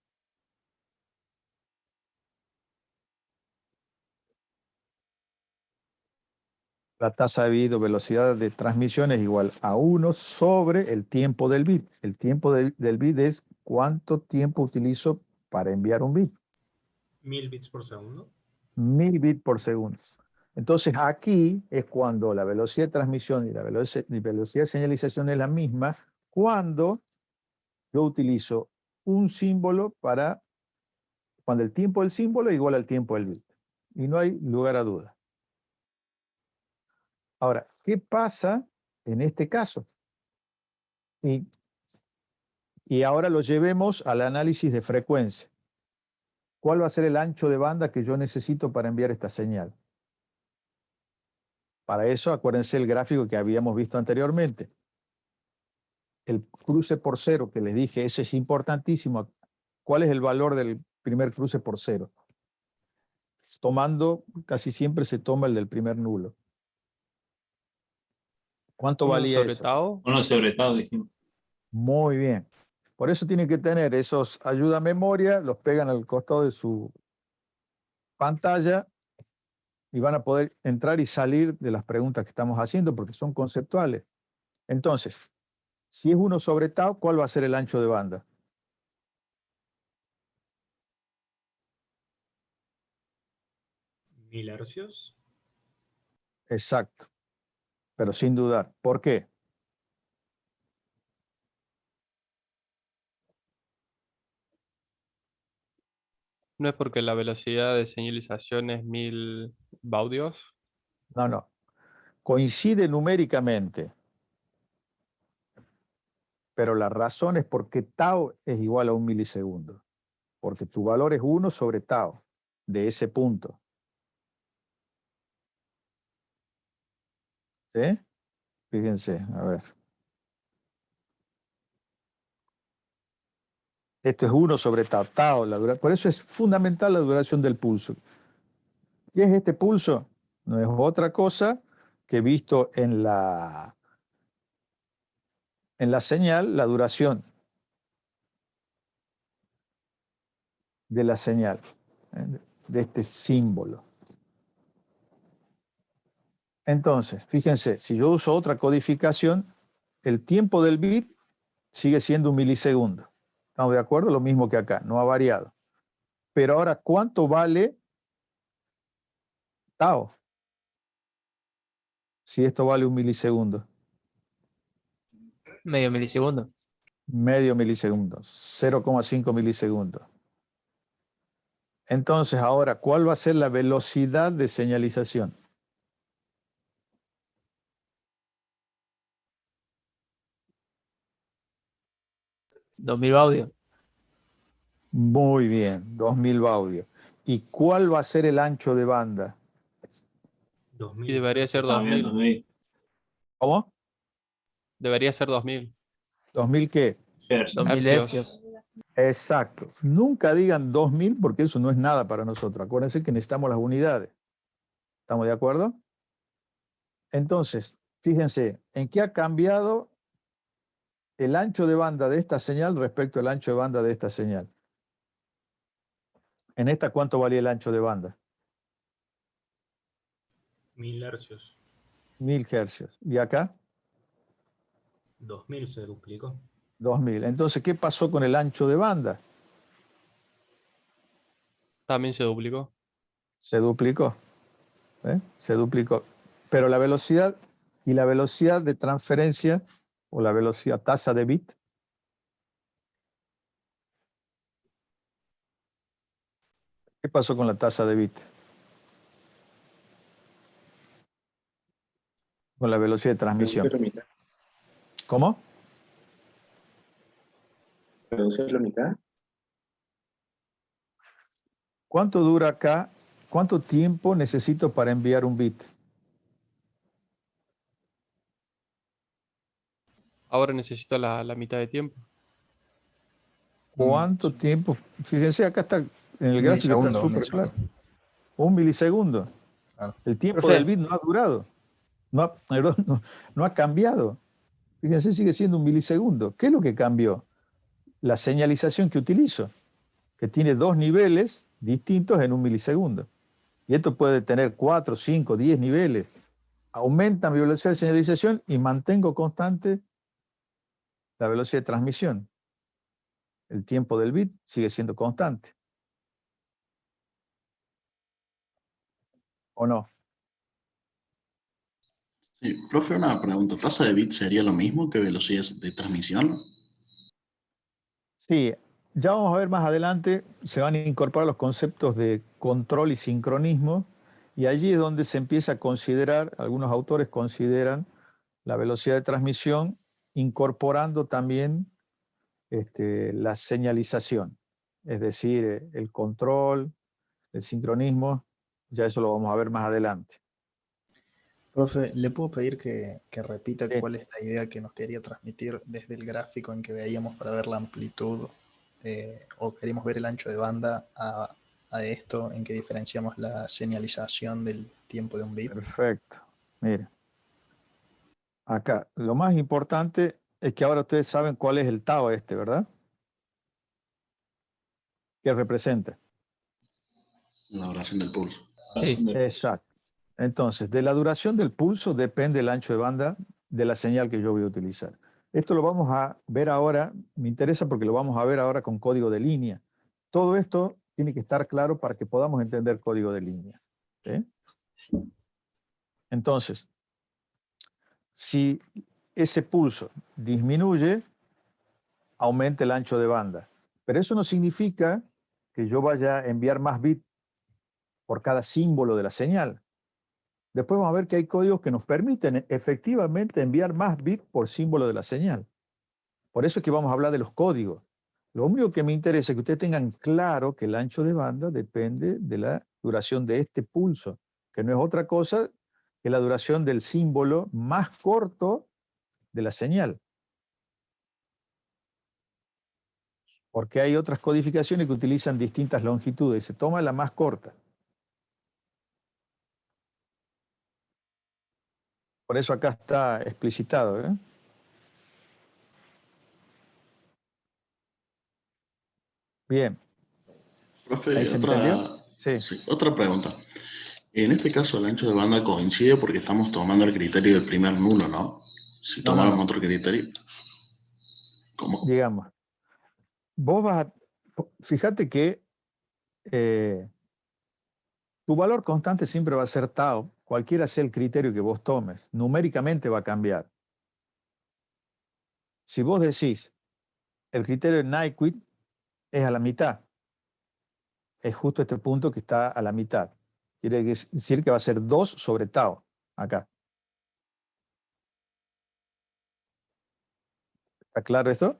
La tasa de bit o velocidad de transmisión es igual a 1 sobre el tiempo del bit. El tiempo del bit es cuánto tiempo utilizo para enviar un bit. 1000 bits por segundo. 1000 bits por segundo. Entonces aquí es cuando la velocidad de transmisión y la velocidad de señalización es la misma, cuando yo utilizo un símbolo cuando el tiempo del símbolo es igual al tiempo del bit. Y no hay lugar a duda. Ahora, ¿qué pasa en este caso? Y ahora lo llevemos al análisis de frecuencia. ¿Cuál va a ser el ancho de banda que yo necesito para enviar esta señal? Para eso, acuérdense el gráfico que habíamos visto anteriormente. El cruce por cero que les dije, eso es importantísimo. ¿Cuál es el valor del primer cruce por cero? Casi siempre se toma el del primer nulo. ¿Cuánto valía eso? Tau. 1 sobre tau, dijimos. Muy bien. Por eso tienen que tener esos ayuda a memoria, los pegan al costado de su pantalla y van a poder entrar y salir de las preguntas que estamos haciendo porque son conceptuales. Entonces, si es 1 sobre tau, ¿cuál va a ser el ancho de banda? ¿1000 hercios? Exacto. Pero sin dudar. ¿Por qué? ¿No es porque la velocidad de señalización es 1000 baudios? No. Coincide numéricamente. Pero la razón es porque tau es igual a 1 milisegundo. Porque tu valor es 1 sobre tau de ese punto. ¿Sí? Fíjense, a ver. Esto es 1 sobre tau. Por eso es fundamental la duración del pulso. ¿Qué es este pulso? No es otra cosa que visto en la señal, la duración de la señal, de este símbolo. Entonces, fíjense, si yo uso otra codificación, el tiempo del bit sigue siendo 1 milisegundo. ¿Estamos de acuerdo? Lo mismo que acá, no ha variado. Pero ahora, ¿cuánto vale tau? Si esto vale 1 milisegundo. Medio milisegundo. Medio milisegundo, 0,5 milisegundos. Entonces, ahora, ¿cuál va a ser la velocidad de señalización? $2000 baudios. Muy bien, 2000 baudios. ¿Y cuál va a ser el ancho de banda? 2000. Y debería ser También 2000. 2000 ¿Cómo? Debería ser 2000. ¿2000 qué? hercios. 2000 hercios. Exacto. Nunca digan 2000 porque eso no es nada para nosotros. Acuérdense que necesitamos las unidades. ¿Estamos de acuerdo? Entonces, fíjense, ¿en qué ha cambiado el ancho de banda de esta señal respecto al ancho de banda de esta señal? En esta, ¿cuánto valía el ancho de banda? 1000 hercios. 1000 hercios. ¿Y acá? 2000 se duplicó. 2000. Entonces, ¿qué pasó con el ancho de banda? También se duplicó. Se duplicó. Se duplicó. Pero la velocidad y la velocidad de transferencia o la velocidad tasa de bit, ¿qué pasó con la tasa de bit? Con la velocidad de transmisión. ¿Cómo? ¿Reducir la mitad? ¿Cuánto dura acá? ¿Cuánto tiempo necesito para enviar un bit? Ahora necesito la mitad de tiempo. ¿Cuánto tiempo? Fíjense, acá está, en el gráfico está Milisegundo, súper claro. 1 milisegundo. Ah. El tiempo Profe. del bit no ha durado. No ha cambiado. Fíjense, sigue siendo 1 milisegundo. ¿Qué es lo que cambió? La señalización que utilizo, que tiene 2 niveles distintos en 1 milisegundo. Y esto puede tener 4, 5, 10 niveles. Aumenta mi velocidad de señalización y mantengo constante la velocidad de transmisión. El tiempo del bit sigue siendo constante. ¿O no? Sí, profe, una pregunta. ¿Tasa de bits sería lo mismo que velocidad de transmisión? Sí, ya vamos a ver más adelante, se van a incorporar los conceptos de control y sincronismo, y allí es donde se empieza a considerar, algunos autores consideran la velocidad de transmisión incorporando también la señalización, es decir, el control, el sincronismo, ya eso lo vamos a ver más adelante. Profe, ¿le puedo pedir que repita Sí. cuál es la idea que nos quería transmitir desde el gráfico en que veíamos para ver la amplitud o queríamos ver el ancho de banda a esto en que diferenciamos la señalización del tiempo de un bit? Perfecto. Mire, acá lo más importante es que ahora ustedes saben cuál es el tau ¿verdad? ¿Qué representa? La duración del pulso. Sí. Exacto. Entonces, de la duración del pulso depende el ancho de banda de la señal que yo voy a utilizar. Esto lo vamos a ver ahora, me interesa porque lo vamos a ver ahora con código de línea. Todo esto tiene que estar claro para que podamos entender código de línea. ¿Sí? Entonces, si ese pulso disminuye, aumenta el ancho de banda. Pero eso no significa que yo vaya a enviar más bits por cada símbolo de la señal. Después vamos a ver que hay códigos que nos permiten efectivamente enviar más bits por símbolo de la señal. Por eso es que vamos a hablar de los códigos. Lo único que me interesa es que ustedes tengan claro que el ancho de banda depende de la duración de este pulso, que no es otra cosa que la duración del símbolo más corto de la señal. Porque hay otras codificaciones que utilizan distintas longitudes. Se toma la más corta. Por eso acá está explicitado, ¿eh? Bien. Profe, ¿Ahí se entendió? Sí. sí, otra pregunta. En este caso el ancho de banda coincide porque estamos tomando el criterio del primer nulo, ¿no? Si No, tomáramos no. otro criterio. ¿Cómo? Digamos, vos vas a... Fíjate que tu valor constante siempre va a ser tau, cualquiera sea el criterio que vos tomes. Numéricamente va a cambiar. Si vos decís, el criterio de Nyquist es a la mitad, es justo este punto que está a la mitad. Quiere decir que va a ser 2 sobre tau, acá. ¿Está claro esto?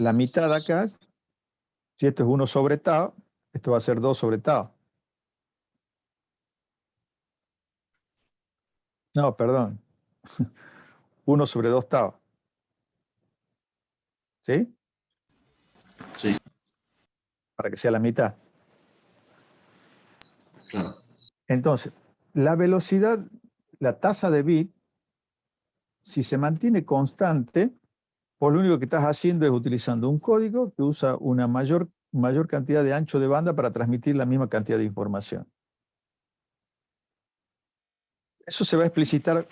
La mitad de acá, si esto es 1 sobre tau, esto va a ser 2 sobre tau. No, perdón. 1 sobre 2 tau. ¿Sí? Sí. Para que sea la mitad. Claro. Entonces, la velocidad, la tasa de bit, si se mantiene constante, pues lo único que estás haciendo es utilizando un código que usa una mayor cantidad de ancho de banda para transmitir la misma cantidad de información. Eso se va a explicitar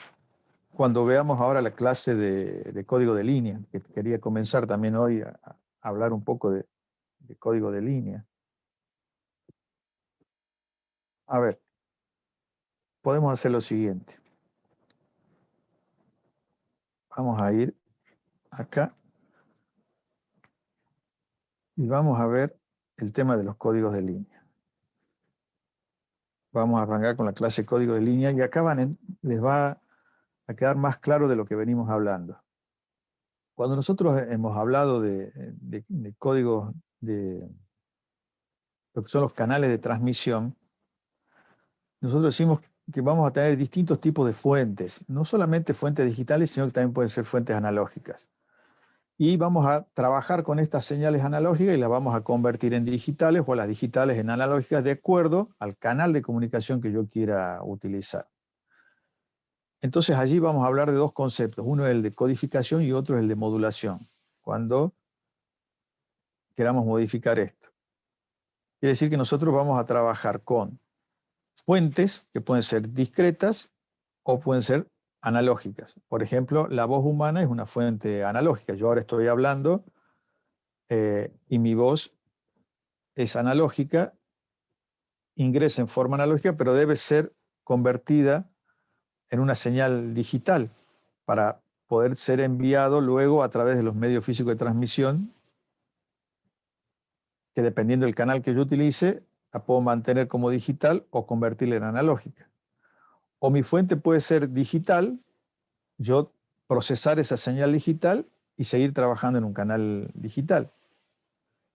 cuando veamos ahora la clase de código de línea, que quería comenzar también hoy a hablar un poco de código de línea. A ver, podemos hacer lo siguiente. Vamos a ir acá y vamos a ver el tema de los códigos de línea. Vamos a arrancar con la clase código de línea y acá les va a quedar más claro de lo que venimos hablando. Cuando nosotros hemos hablado de códigos de lo que son los canales de transmisión, nosotros decimos que vamos a tener distintos tipos de fuentes, no solamente fuentes digitales, sino que también pueden ser fuentes analógicas. Y vamos a trabajar con estas señales analógicas y las vamos a convertir en digitales o las digitales en analógicas de acuerdo al canal de comunicación que yo quiera utilizar. Entonces allí vamos a hablar de dos conceptos, uno es el de codificación y otro es el de modulación, cuando queramos modificar esto. Quiere decir que nosotros vamos a trabajar con fuentes que pueden ser discretas o pueden ser analógicas. Por ejemplo, la voz humana es una fuente analógica. Yo ahora estoy hablando y mi voz es analógica ingresa en forma analógica, pero debe ser convertida en una señal digital para poder ser enviado luego a través de los medios físicos de transmisión, que dependiendo del canal que yo utilice, la puedo mantener como digital o convertirla en analógica. O mi fuente puede ser digital, yo procesar esa señal digital y seguir trabajando en un canal digital,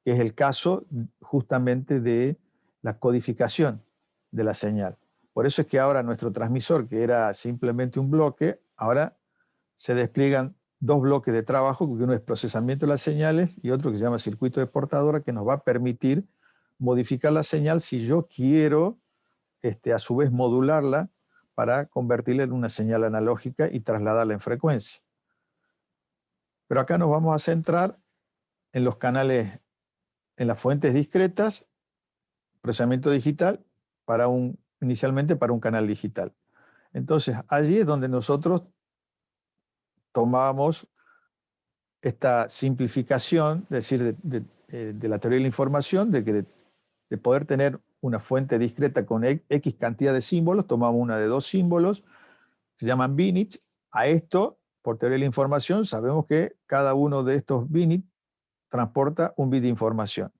que es el caso justamente de la codificación de la señal. Por eso es que ahora nuestro transmisor, que era simplemente un bloque, ahora se despliegan dos bloques de trabajo, porque uno es procesamiento de las señales y otro que se llama circuito de portadora, que nos va a permitir modificar la señal si yo quiero a su vez modularla para convertirla en una señal analógica y trasladarla en frecuencia. Pero acá nos vamos a centrar en los canales, en las fuentes discretas, procesamiento digital, inicialmente para un canal digital. Entonces, allí es donde nosotros tomamos esta simplificación, es decir, de la teoría de la información, de poder tener una fuente discreta con X cantidad de símbolos, tomamos una de 2 símbolos, se llaman binits. A esto, por teoría de la información, sabemos que cada uno de estos binits transporta un bit de información.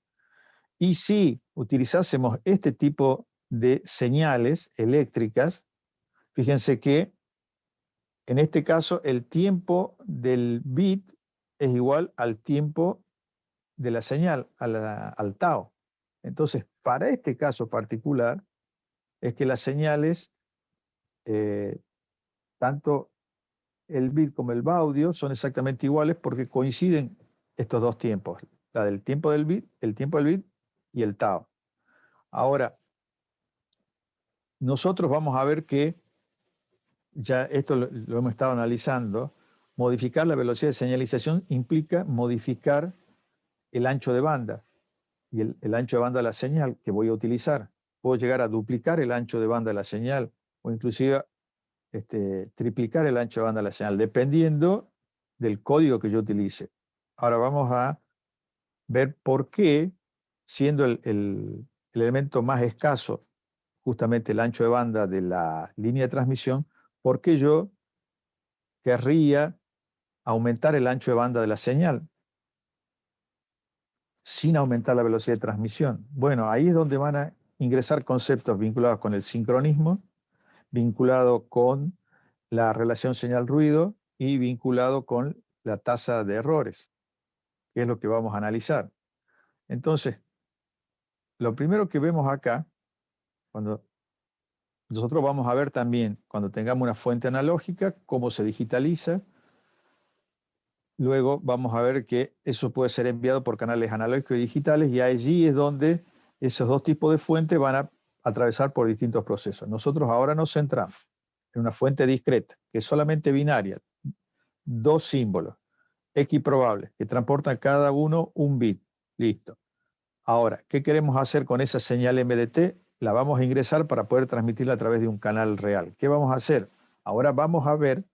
Y si utilizásemos este tipo de señales eléctricas, fíjense que en este caso el tiempo del bit es igual al tiempo de la señal, al tau. Entonces, para este caso particular, es que las señales, tanto el bit como el baudio, son exactamente iguales porque coinciden estos dos tiempos, la del tiempo del bit, el tiempo del bit y el tau. Ahora, nosotros vamos a ver que, ya esto lo hemos estado analizando, modificar la velocidad de señalización implica modificar el ancho de banda. Y el ancho de banda de la señal que voy a utilizar. Puedo llegar a duplicar el ancho de banda de la señal o inclusive triplicar el ancho de banda de la señal, dependiendo del código que yo utilice. Ahora vamos a ver por qué, siendo el elemento más escaso, justamente el ancho de banda de la línea de transmisión, por qué yo querría aumentar el ancho de banda de la señal sin aumentar la velocidad de transmisión. Bueno, ahí es donde van a ingresar conceptos vinculados con el sincronismo, vinculado con la relación señal-ruido y vinculado con la tasa de errores, que es lo que vamos a analizar. Entonces, lo primero que vemos acá, cuando nosotros vamos a ver también, cuando tengamos una fuente analógica, cómo se digitaliza. Luego vamos a ver que eso puede ser enviado por canales analógicos y digitales, y allí es donde esos dos tipos de fuentes van a atravesar por distintos procesos. Nosotros ahora nos centramos en una fuente discreta, que es solamente binaria, 2 símbolos, equiprobables, que transportan cada uno un bit. Listo. Ahora, ¿qué queremos hacer con esa señal MDT? La vamos a ingresar para poder transmitirla a través de un canal real. ¿Qué vamos a hacer? Ahora vamos a ver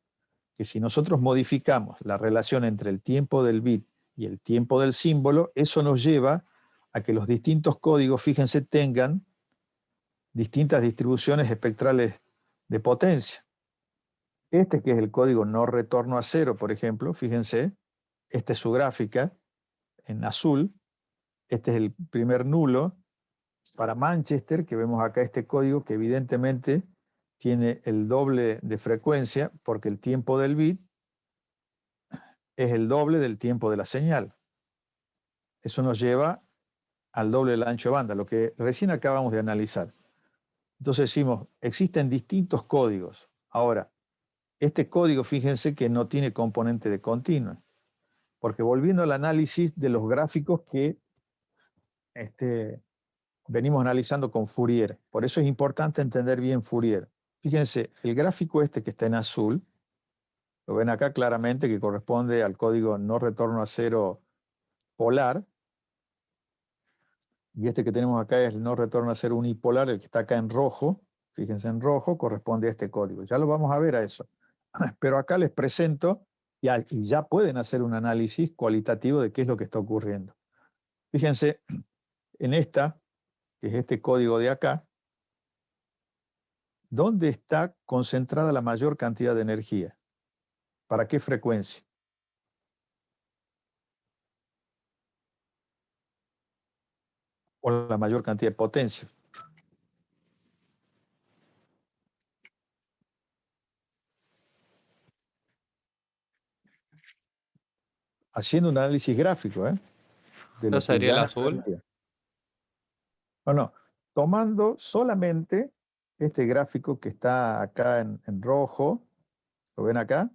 que si nosotros modificamos la relación entre el tiempo del bit y el tiempo del símbolo, eso nos lleva a que los distintos códigos, fíjense, tengan distintas distribuciones espectrales de potencia. Este, que es el código no retorno a cero, por ejemplo, fíjense, esta es su gráfica en azul, este es el primer nulo. Para Manchester, que vemos acá este código que evidentemente tiene el doble de frecuencia porque el tiempo del bit es el doble del tiempo de la señal. Eso nos lleva al doble del ancho de banda, lo que recién acabamos de analizar. Entonces decimos, existen distintos códigos. Ahora, este código, fíjense que no tiene componente de continuo, porque volviendo al análisis de los gráficos que venimos analizando con Fourier, por eso es importante entender bien Fourier. Fíjense, el gráfico este que está en azul, lo ven acá claramente que corresponde al código no retorno a cero polar, y este que tenemos acá es el no retorno a cero unipolar, el que está acá en rojo, fíjense en rojo, corresponde a este código. Ya lo vamos a ver a eso. Pero acá les presento, y ya pueden hacer un análisis cualitativo de qué es lo que está ocurriendo. Fíjense, en esta, que es este código de acá, ¿dónde está concentrada la mayor cantidad de energía? ¿Para qué frecuencia? O la mayor cantidad de potencia. Haciendo un análisis gráfico, de ¿No lo que sería el ya azul? aprendía. Bueno, tomando solamente este gráfico que está acá en rojo, ¿lo ven acá?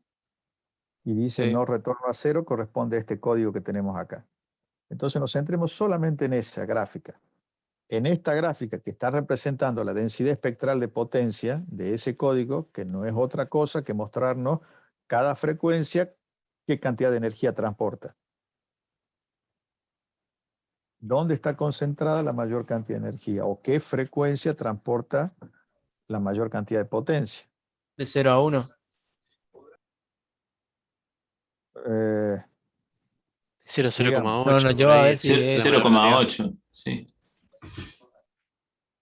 Y dice Sí. no retorno a cero, corresponde a este código que tenemos acá. Entonces nos centremos solamente en esa gráfica. En esta gráfica que está representando la densidad espectral de potencia de ese código, que no es otra cosa que mostrarnos cada frecuencia qué cantidad de energía transporta. ¿Dónde está concentrada la mayor cantidad de energía? ¿O qué frecuencia transporta la mayor cantidad de potencia? De 0 a 1. 0, digamos. 0,8. No, yo por a ahí, ver si es. 0,8, sí.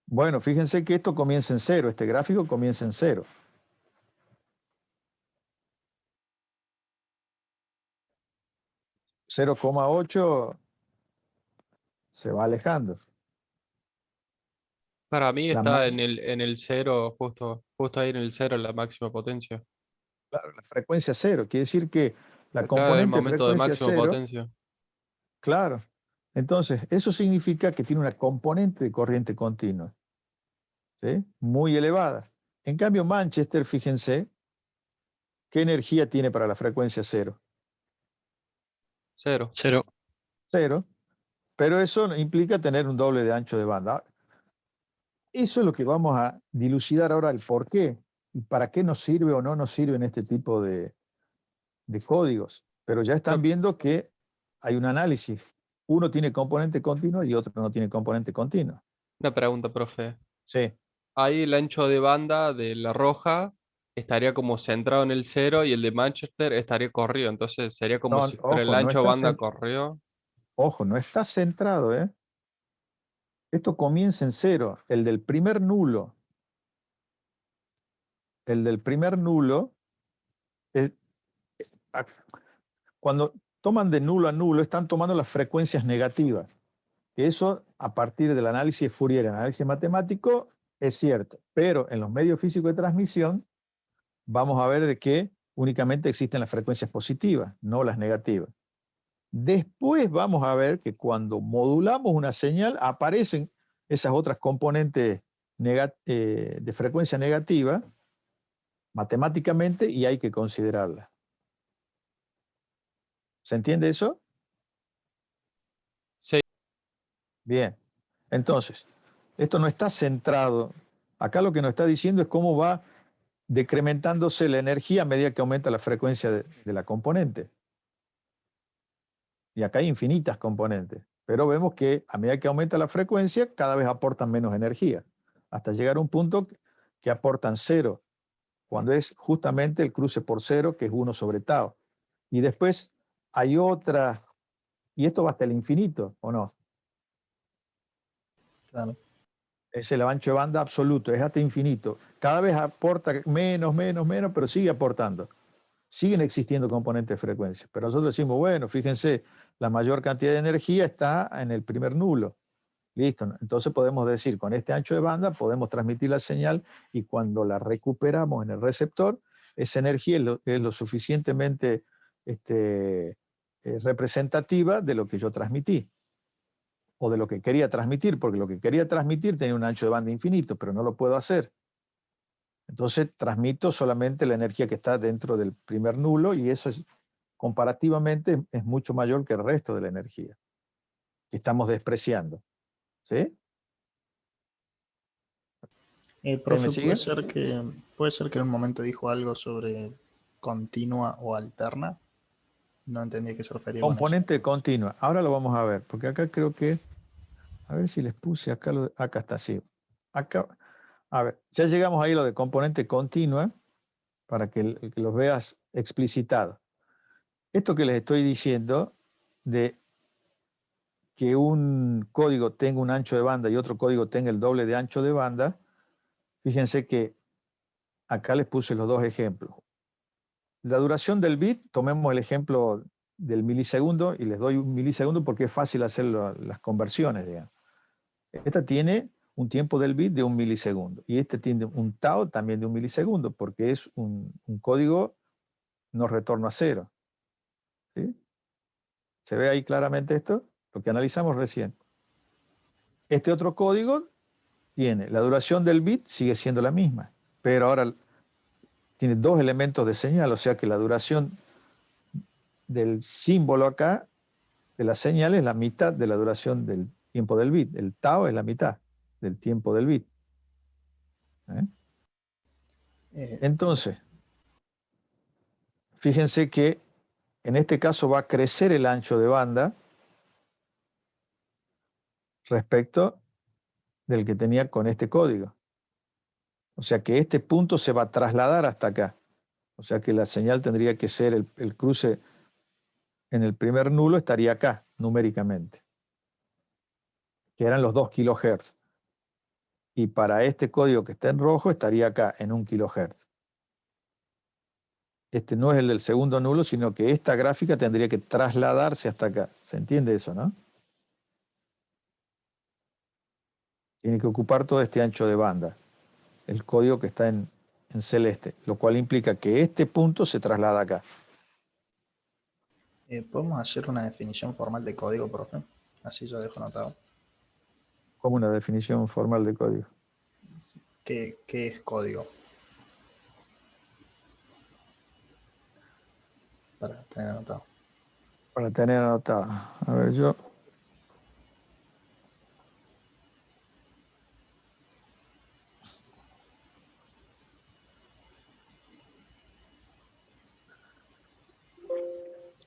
Bueno, fíjense que esto comienza en cero, este gráfico comienza en cero. .8 se va alejando. Para mí La, está ma- en el 0, justo ahí en el 0, la máxima potencia. claro, la frecuencia cero, quiere decir que la Está en el componente de momento de frecuencia máxima cero, potencia. claro. Entonces, eso significa que tiene una componente de corriente continua, ¿sí? Muy elevada. En cambio, Manchester, fíjense, ¿qué energía tiene para la frecuencia cero? 0. 0. Cero. Pero eso implica tener un doble de ancho de banda. Eso es lo que vamos a dilucidar ahora, el por qué y para qué nos sirve o no nos sirven este tipo de códigos. Pero ya están Una, viendo que hay un análisis. Uno tiene componente continuo y otro no tiene componente continuo. una pregunta, profe. Sí. Ahí el ancho de banda de la roja estaría como centrado en el 0 y el de Manchester estaría corrido. Entonces sería como No, si fuera el ojo, ancho de banda corrido. ojo, no está centrado, ¿eh? Esto comienza en cero. El del primer nulo, eh, a- cuando toman de nulo a nulo, están tomando las frecuencias negativas. Eso, a partir del análisis de Fourier, el análisis matemático, es cierto. Pero en los medios físicos de transmisión, vamos a ver de que únicamente existen las frecuencias positivas, no las negativas. Después vamos a ver que cuando modulamos una señal, aparecen esas otras componentes de frecuencia negativa matemáticamente y hay que considerarlas. ¿Se entiende eso? Sí. Bien. Entonces, esto no está centrado. Acá lo que nos está diciendo es cómo va decrementándose la energía a medida que aumenta la frecuencia de la componente. Y acá hay infinitas componentes. Pero vemos que a medida que aumenta la frecuencia, cada vez aportan menos energía. Hasta llegar a un punto que aportan cero, cuando es justamente el cruce por cero, que es 1 sobre tau. Y después hay otra, y esto va hasta el infinito, ¿o no? Claro. Es el ancho de banda absoluto, es hasta infinito. Cada vez aporta menos, pero sigue aportando. Siguen existiendo componentes de frecuencia. Pero nosotros decimos, bueno, fíjense, la mayor cantidad de energía está en el primer nulo. Listo. Entonces podemos decir, con este ancho de banda podemos transmitir la señal y cuando la recuperamos en el receptor, esa energía es lo suficientemente representativa de lo que yo transmití o de lo que quería transmitir, porque lo que quería transmitir tenía un ancho de banda infinito, pero no lo puedo hacer. Entonces transmito solamente la energía que está dentro del primer nulo y eso comparativamente es mucho mayor que el resto de la energía que estamos despreciando. ¿Sí? ¿Me Profe, sigue? puede ser que en un momento dijo algo sobre continua o alterna. No entendí a qué se refería con eso. Componente continua. Ahora lo vamos a ver, porque acá creo que, a ver si les puse acá, acá está, sí. Acá, a ver, ya llegamos ahí lo de componente continua, para que los veas explicitado. Esto que les estoy diciendo de que un código tenga un ancho de banda y otro código tenga el doble de ancho de banda, fíjense que acá les puse los dos ejemplos. La duración del bit, tomemos el ejemplo del milisegundo y les doy un milisegundo porque es fácil hacer las conversiones, digamos. Esta tiene un tiempo del bit de 1 milisegundo y este tiene un tau también de 1 milisegundo porque es un código no retorno a cero. ¿Sí? ¿Se ve ahí claramente esto? Lo que analizamos recién. Este otro código tiene, la duración del bit sigue siendo la misma, pero ahora tiene dos elementos de señal, o sea que la duración del símbolo acá, de la señal, es la mitad de la duración del tiempo del bit. El tau es la mitad del tiempo del bit. Entonces, fíjense que en este caso va a crecer el ancho de banda respecto del que tenía con este código. O sea que este punto se va a trasladar hasta acá. O sea que la señal tendría que ser el cruce en el primer nulo, estaría acá numéricamente, que eran los 2 kHz. Y para este código que está en rojo estaría acá en 1 kHz. Este no es el del segundo nulo, sino que esta gráfica tendría que trasladarse hasta acá. ¿Se entiende eso, no? Tiene que ocupar todo este ancho de banda, el código que está en celeste, lo cual implica que este punto se traslada acá. ¿Podemos hacer una definición formal de código, profe? Así yo dejo anotado. Como una definición formal de código. ¿Qué es código? Para tener anotado. Para tener anotado. A ver, yo...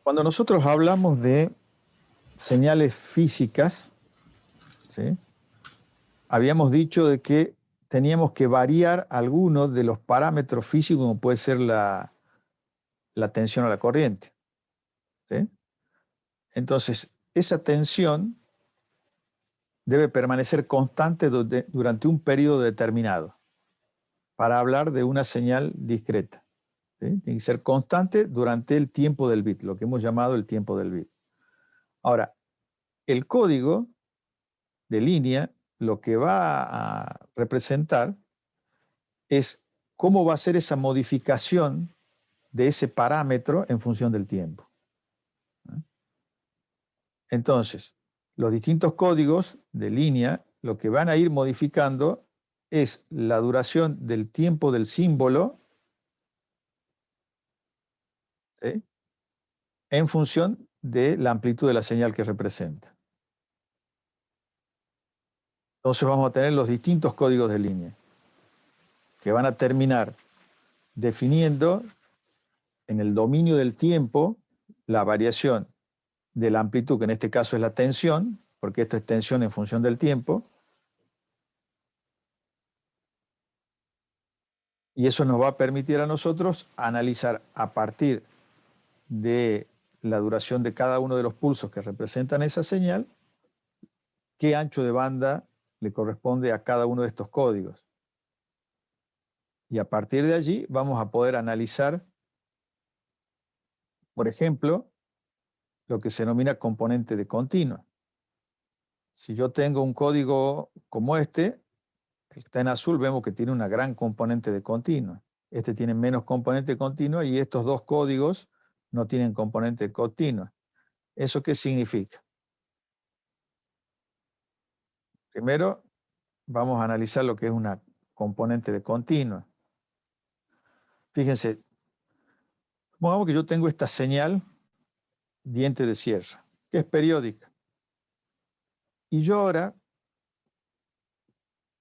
Cuando nosotros hablamos de señales físicas, ¿sí? Habíamos dicho de que teníamos que variar algunos de los parámetros físicos, como puede ser la tensión a la corriente. ¿Sí? Entonces, esa tensión debe permanecer constante durante un periodo determinado para hablar de una señal discreta. ¿Sí? Tiene que ser constante durante el tiempo del bit, lo que hemos llamado el tiempo del bit. Ahora, el código de línea lo que va a representar es cómo va a ser esa modificación de ese parámetro en función del tiempo. Entonces, los distintos códigos de línea lo que van a ir modificando es la duración del tiempo del símbolo, ¿sí? En función de la amplitud de la señal que representa. Entonces vamos a tener los distintos códigos de línea que van a terminar definiendo en el dominio del tiempo la variación de la amplitud, que en este caso es la tensión, porque esto es tensión en función del tiempo, y eso nos va a permitir a nosotros analizar a partir de la duración de cada uno de los pulsos que representan esa señal, qué ancho de banda le corresponde a cada uno de estos códigos. Y a partir de allí vamos a poder analizar, por ejemplo, lo que se denomina componente de continua. Si yo tengo un código como este, el que está en azul, vemos que tiene una gran componente de continua. Este tiene menos componente de continua y estos dos códigos no tienen componente de continua. ¿Eso qué significa? Primero, vamos a analizar lo que es una componente de continua. Fíjense, supongamos que yo tengo esta señal diente de sierra, que es periódica. Y yo ahora,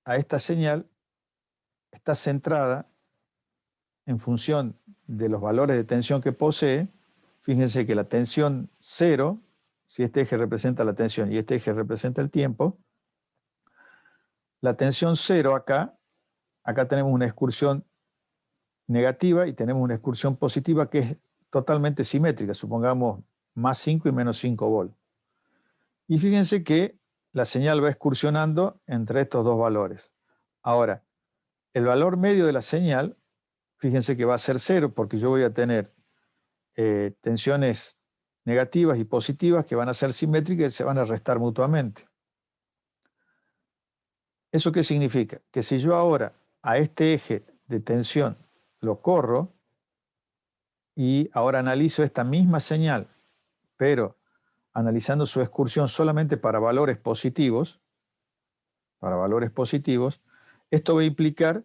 a esta señal, está centrada en función de los valores de tensión que posee. Fíjense que la tensión 0, si este eje representa la tensión y este eje representa el tiempo, la tensión 0 acá tenemos una excursión negativa y tenemos una excursión positiva que es totalmente simétrica, supongamos más 5 y menos 5 volt. Y fíjense que la señal va excursionando entre estos dos valores. Ahora, el valor medio de la señal fíjense que va a ser 0 porque yo voy a tener tensiones negativas y positivas que van a ser simétricas y se van a restar mutuamente. ¿Eso qué significa? Que si yo ahora a este eje de tensión lo corro y ahora analizo esta misma señal, pero analizando su excursión solamente para valores positivos, esto va a implicar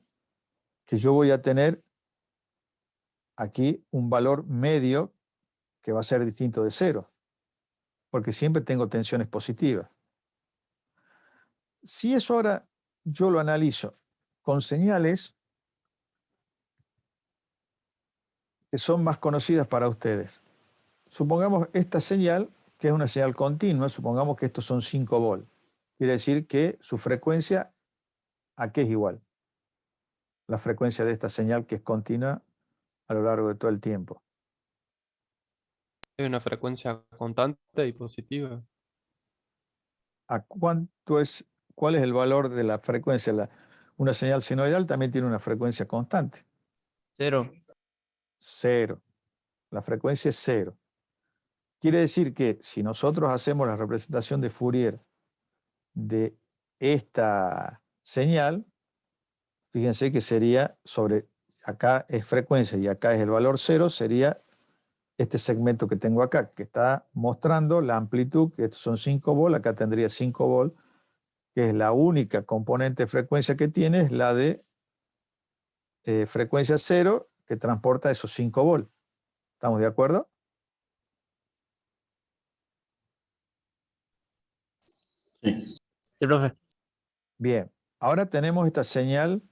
que yo voy a tener aquí un valor medio que va a ser distinto de 0, porque siempre tengo tensiones positivas. Si eso ahora yo lo analizo con señales que son más conocidas para ustedes. Supongamos esta señal, que es una señal continua, supongamos que estos son 5 volt. Quiere decir que su frecuencia, ¿a qué es igual? La frecuencia de esta señal que es continua a lo largo de todo el tiempo. Es una frecuencia constante y positiva. ¿A cuánto es, cuál es el valor de la frecuencia? Una señal senoidal también tiene una frecuencia constante. 0. 0. La frecuencia es 0. Quiere decir que si nosotros hacemos la representación de Fourier de esta señal, fíjense que sería sobre, acá es frecuencia y acá es el valor 0, sería este segmento que tengo acá, que está mostrando la amplitud, que estos son 5 volt, acá tendría 5 volt, que es la única componente de frecuencia que tiene, es la de frecuencia 0, que transporta esos 5 volt. ¿Estamos de acuerdo? Sí. Sí, profe. Bien, ahora tenemos esta señal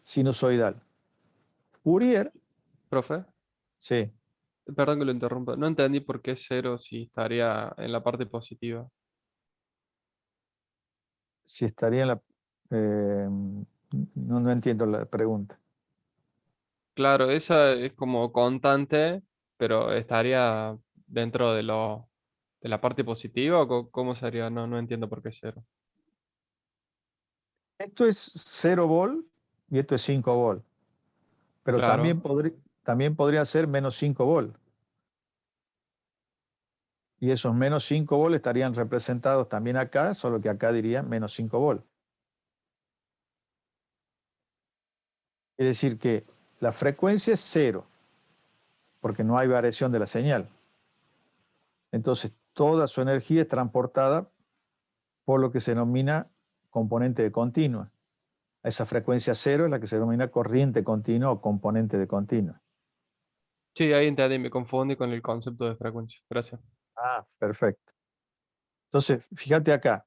sinusoidal. Fourier, Profe, sí, perdón que lo interrumpa. No entendí por qué 0 si estaría en la parte positiva. si estaría en la... no entiendo la pregunta. Claro, esa es como constante, pero estaría dentro de la parte positiva o cómo sería. No entiendo por qué 0. Esto es 0 volt y esto es 5 volt, pero Claro. también podría ser menos 5 volt. Y esos menos 5 volt estarían representados también acá, solo que acá diría menos 5 volt. Es decir que la frecuencia es 0, porque no hay variación de la señal. Entonces, toda su energía es transportada por lo que se denomina componente de continua. Esa frecuencia 0 es la que se denomina corriente continua o componente de continua. Sí, ahí entendí, me confundí con el concepto de frecuencia. Gracias. Ah, perfecto. Entonces, fíjate acá,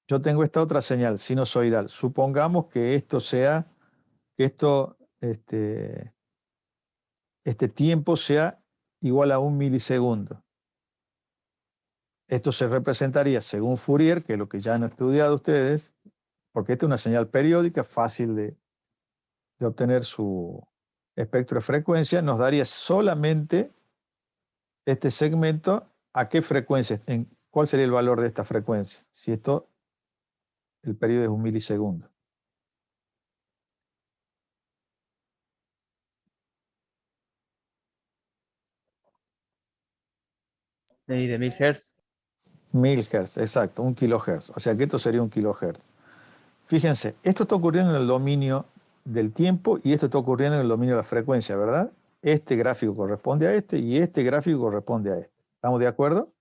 yo tengo esta otra señal sinusoidal. Supongamos que esto sea, que este tiempo sea igual a 1 milisegundo. Esto se representaría, según Fourier, que es lo que ya han estudiado ustedes, porque esta es una señal periódica, fácil de obtener su espectro de frecuencia, nos daría solamente este segmento a qué frecuencia, cuál sería el valor de esta frecuencia, si esto, el periodo es 1 milisegundo. De 1000 Hz. 1000 Hz, exacto, 1 kilohertz. O sea que esto sería 1 kilohertz. Fíjense, esto está ocurriendo en el dominio del tiempo y esto está ocurriendo en el dominio de la frecuencia, ¿verdad? Este gráfico corresponde a este y este gráfico corresponde a este. ¿Estamos de acuerdo?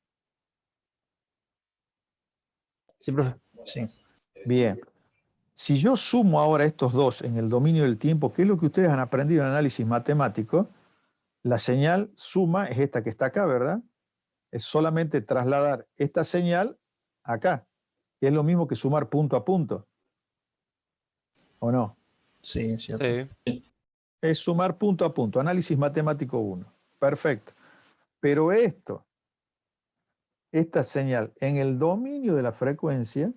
Sí, profe. Sí. Bien. Si yo sumo ahora estos dos en el dominio del tiempo, que es lo que ustedes han aprendido en análisis matemático, la señal suma es esta que está acá, ¿verdad? Es solamente trasladar esta señal acá, que es lo mismo que sumar punto a punto. ¿O no? Sí, es cierto. Sí. Es sumar punto a punto, análisis matemático 1. Perfecto. Pero esta señal en el dominio de la frecuencia,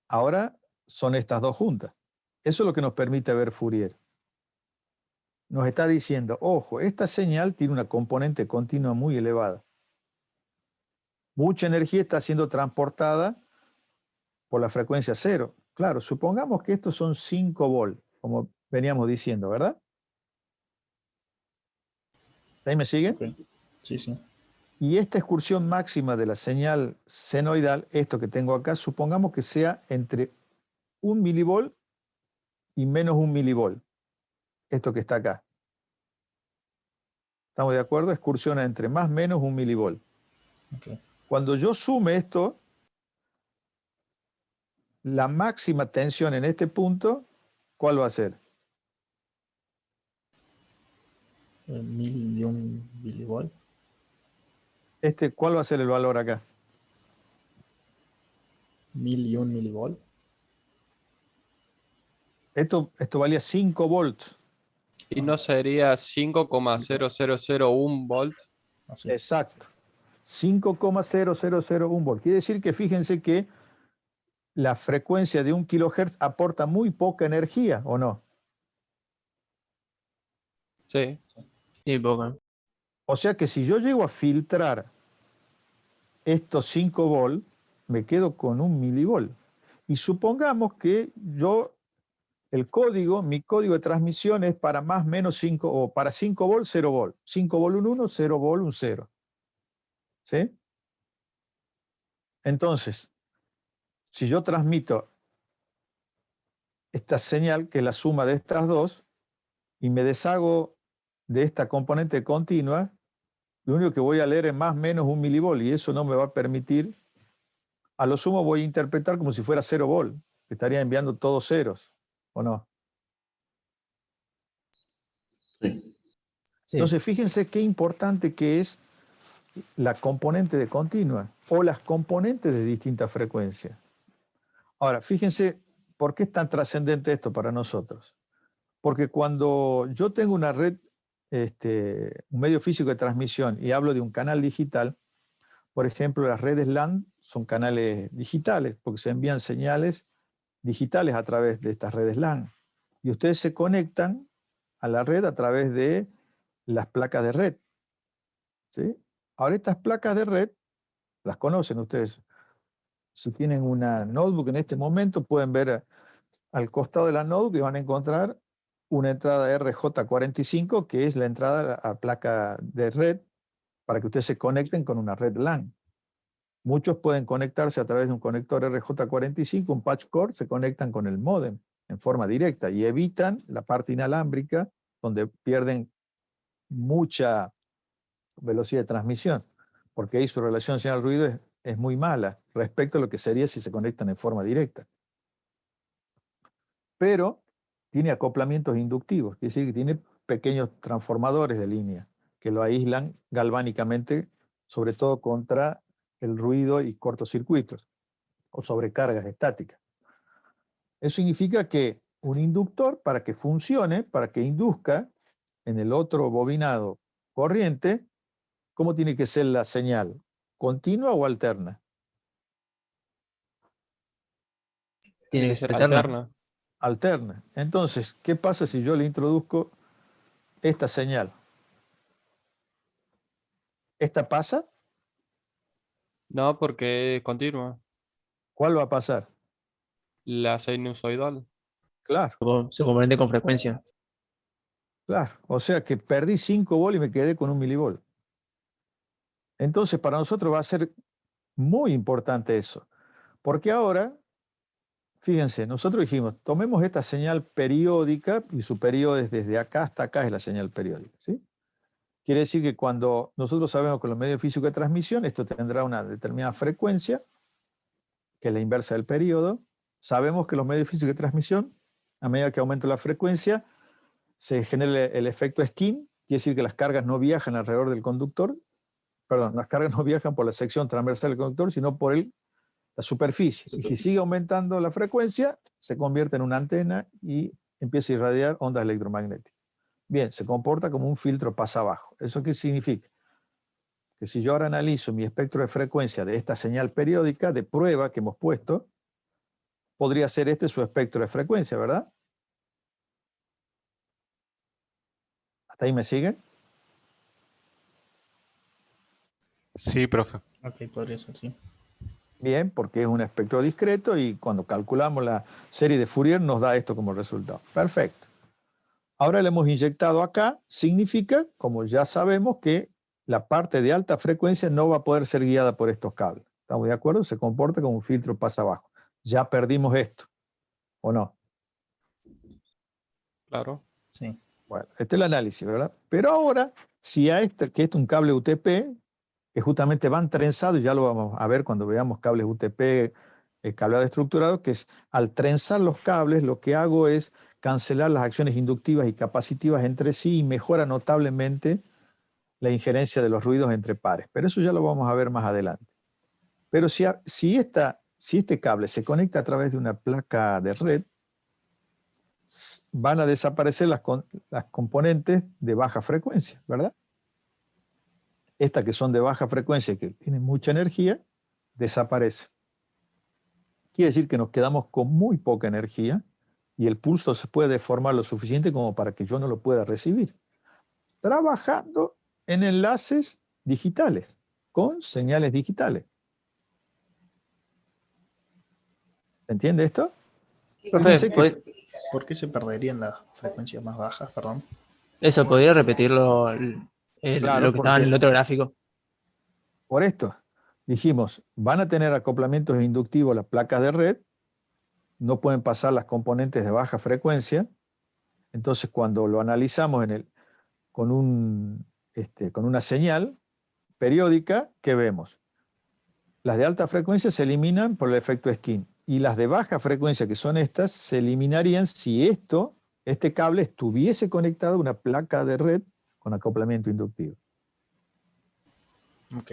ahora son estas dos juntas. Eso es lo que nos permite ver Fourier. Nos está diciendo, ojo, esta señal tiene una componente continua muy elevada. Mucha energía está siendo transportada por la frecuencia 0. Claro, supongamos que estos son 5 volt, como veníamos diciendo, ¿verdad? ¿Ahí me siguen? Ok. Sí, sí. Y esta excursión máxima de la señal senoidal, esto que tengo acá, supongamos que sea entre 1 milivolt y menos 1 milivolt. Esto que está acá. ¿Estamos de acuerdo? Excursiona entre más o menos 1 milivolt. Ok. Cuando yo sume esto, la máxima tensión en este punto, ¿cuál va a ser? 1001 milivolt. ¿Cuál va a ser el valor acá? 1001 milivolt. Esto valía 5 volts. Y no sería 5,0001 volt. Así. Exacto. 5,0001 volt. Quiere decir que fíjense que la frecuencia de 1 kilohertz aporta muy poca energía, ¿o no? Sí. Sí, poca. O sea que si yo llego a filtrar estos 5 volts, me quedo con 1 milivolt. Y supongamos que mi código de transmisión es para más o menos 5, o para 5 volts, 0 volts. 5 volts un 1, 0 volts un 0. ¿Sí? Entonces, si yo transmito esta señal, que es la suma de estas dos, y me deshago de esta componente continua, lo único que voy a leer es más o menos 1 milivolt, y eso no me va a permitir, a lo sumo voy a interpretar como si fuera 0 volt, que estaría enviando todos ceros, ¿o no? Sí. Sí. Entonces, fíjense qué importante que es la componente de continua o las componentes de distinta frecuencia. Ahora, fíjense por qué es tan trascendente esto para nosotros. Porque cuando yo tengo una red, un medio físico de transmisión y hablo de un canal digital, por ejemplo, las redes LAN son canales digitales porque se envían señales digitales a través de estas redes LAN. Y ustedes se conectan a la red a través de las placas de red. ¿Sí? Ahora, estas placas de red, las conocen ustedes. Si tienen una notebook en este momento, pueden ver al costado de la notebook y van a encontrar una entrada RJ45, que es la entrada a placa de red para que ustedes se conecten con una red LAN. Muchos pueden conectarse a través de un conector RJ45, un patch cord, se conectan con el módem en forma directa y evitan la parte inalámbrica donde pierden mucha velocidad de transmisión, porque ahí su relación señal-ruido es muy mala respecto a lo que sería si se conectan en forma directa. Pero tiene acoplamientos inductivos, quiere decir que tiene pequeños transformadores de línea que lo aíslan galvánicamente, sobre todo contra el ruido y cortocircuitos o sobrecargas estáticas. Eso significa que un inductor, para que funcione, para que induzca en el otro bobinado corriente, ¿cómo tiene que ser la señal? ¿Continua o alterna? Tiene que ser Alterna. alterna. Alterna. Entonces, ¿qué pasa si yo le introduzco esta señal? ¿Esta pasa? No, porque continua. ¿Cuál va a pasar? La sinusoidal. Claro, Se comprende con frecuencia. claro. O sea que perdí 5 volts y me quedé con 1 milivolt. Entonces, para nosotros va a ser muy importante eso. Porque ahora, fíjense, nosotros dijimos, tomemos esta señal periódica, y su periodo es desde acá hasta acá, es la señal periódica, ¿sí? Quiere decir que cuando nosotros sabemos que los medios físicos de transmisión, esto tendrá una determinada frecuencia, que es la inversa del periodo. Sabemos que los medios físicos de transmisión, a medida que aumenta la frecuencia, se genera el efecto Skin, quiere decir que las cargas no viajan alrededor del conductor, perdón, las cargas no viajan por la sección transversal del conductor, sino por la superficie. Y si sigue aumentando la frecuencia, se convierte en una antena y empieza a irradiar ondas electromagnéticas. Bien, se comporta como un filtro pasa abajo. ¿Eso qué significa? Que si yo ahora analizo mi espectro de frecuencia de esta señal periódica de prueba que hemos puesto, podría ser este su espectro de frecuencia, ¿verdad? ¿Hasta ahí me siguen? Sí, profe. Ok, podría ser, sí. Bien, porque es un espectro discreto y cuando calculamos la serie de Fourier nos da esto como resultado. Perfecto. Ahora le hemos inyectado acá, significa, como ya sabemos, que la parte de alta frecuencia no va a poder ser guiada por estos cables. ¿Estamos de acuerdo? Se comporta como un filtro pasa abajo. Ya perdimos esto, ¿o no? Claro. Sí. Bueno, este es el análisis, ¿verdad? Pero ahora, si a este, que es un cable UTP, que justamente van trenzados, y ya lo vamos a ver cuando veamos cables UTP, cableado estructurado, que es al trenzar los cables, lo que hago es cancelar las acciones inductivas y capacitivas entre sí y mejora notablemente la injerencia de los ruidos entre pares. Pero eso ya lo vamos a ver más adelante. Pero si este cable se conecta a través de una placa de red, van a desaparecer las componentes de baja frecuencia, ¿verdad? Estas que son de baja frecuencia y que tienen mucha energía, desaparecen. Quiere decir que nos quedamos con muy poca energía y el pulso se puede deformar lo suficiente como para que yo no lo pueda recibir. Trabajando en enlaces digitales, con señales digitales. ¿Se entiende esto? Profe, Fíjense que ¿Por qué se perderían las frecuencias más bajas? Perdón. eso, ¿podría repetirlo Claro, lo que estaba en el otro gráfico? por esto dijimos, van a tener acoplamientos inductivos las placas de red, no pueden pasar las componentes de baja frecuencia. Entonces, cuando lo analizamos con una señal periódica, ¿qué vemos? Las de alta frecuencia se eliminan por el efecto Skin y las de baja frecuencia, que son estas, se eliminarían si este cable estuviese conectado a una placa de red con acoplamiento inductivo. Ok.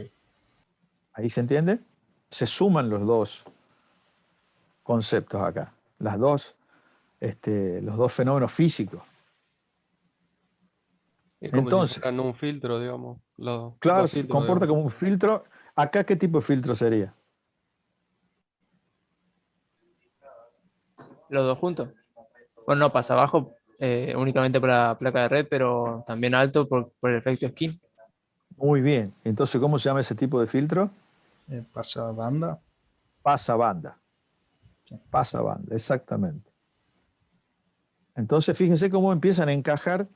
¿Ahí se entiende? Se suman los dos conceptos acá, los dos fenómenos físicos. Es como Entonces, si fueran un filtro, digamos. claro, Dos se filtros, comporta digamos. como un filtro. ¿Acá qué tipo de filtro sería? Los dos juntos. Bueno, no, pasa abajo únicamente por la placa de red, pero también alto por el efecto skin. Muy bien. Entonces, ¿cómo se llama ese tipo de filtro? ¿Pasa banda? Pasabanda. Pasabanda, exactamente. Entonces, fíjense cómo empiezan a encajar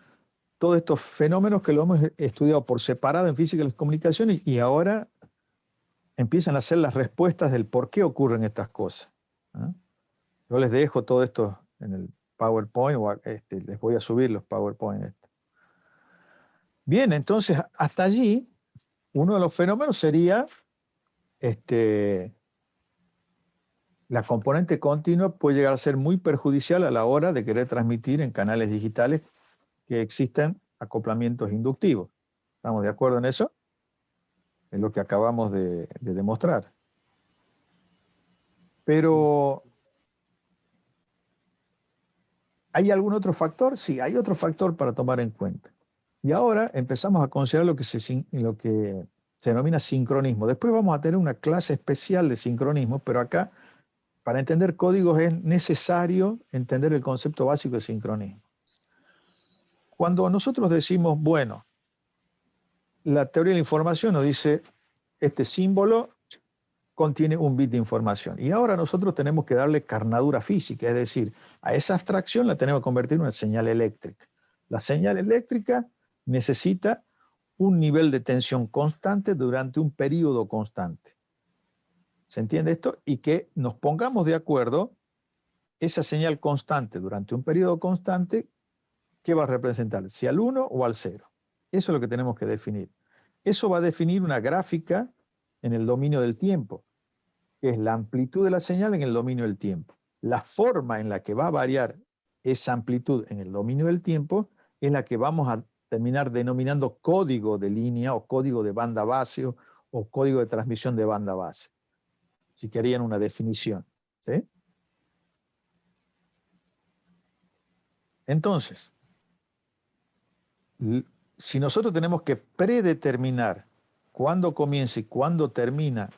todos estos fenómenos que lo hemos estudiado por separado en física de las comunicaciones y ahora empiezan a ser las respuestas del por qué ocurren estas cosas. ¿Ah? Yo les dejo todo esto en el PowerPoint, o les voy a subir los PowerPoint. Bien, entonces hasta allí, uno de los fenómenos sería la componente continua puede llegar a ser muy perjudicial a la hora de querer transmitir en canales digitales que existen acoplamientos inductivos. ¿Estamos de acuerdo en eso? Es lo que acabamos de demostrar. Pero, ¿hay algún otro factor? Sí, hay otro factor para tomar en cuenta. Y ahora empezamos a considerar lo que se denomina sincronismo. Después vamos a tener una clase especial de sincronismo, pero acá, para entender códigos, es necesario entender el concepto básico de sincronismo. Cuando nosotros decimos, bueno, la teoría de la información nos dice, este símbolo contiene un bit de información. Y ahora nosotros tenemos que darle carnadura física, es decir, a esa abstracción la tenemos que convertir en una señal eléctrica. La señal eléctrica necesita un nivel de tensión constante durante un periodo constante. ¿Se entiende esto? Y que nos pongamos de acuerdo, esa señal constante durante un periodo constante, ¿qué va a representar? ¿Si al 1 o al 0? Eso es lo que tenemos que definir. Eso va a definir una gráfica en el dominio del tiempo, que es la amplitud de la señal en el dominio del tiempo. La forma en la que va a variar esa amplitud en el dominio del tiempo es la que vamos a terminar denominando código de línea o código de banda base o código de transmisión de banda base, si querían una definición. ¿Sí? Entonces, si nosotros tenemos que predeterminar cuándo comienza y cuándo termina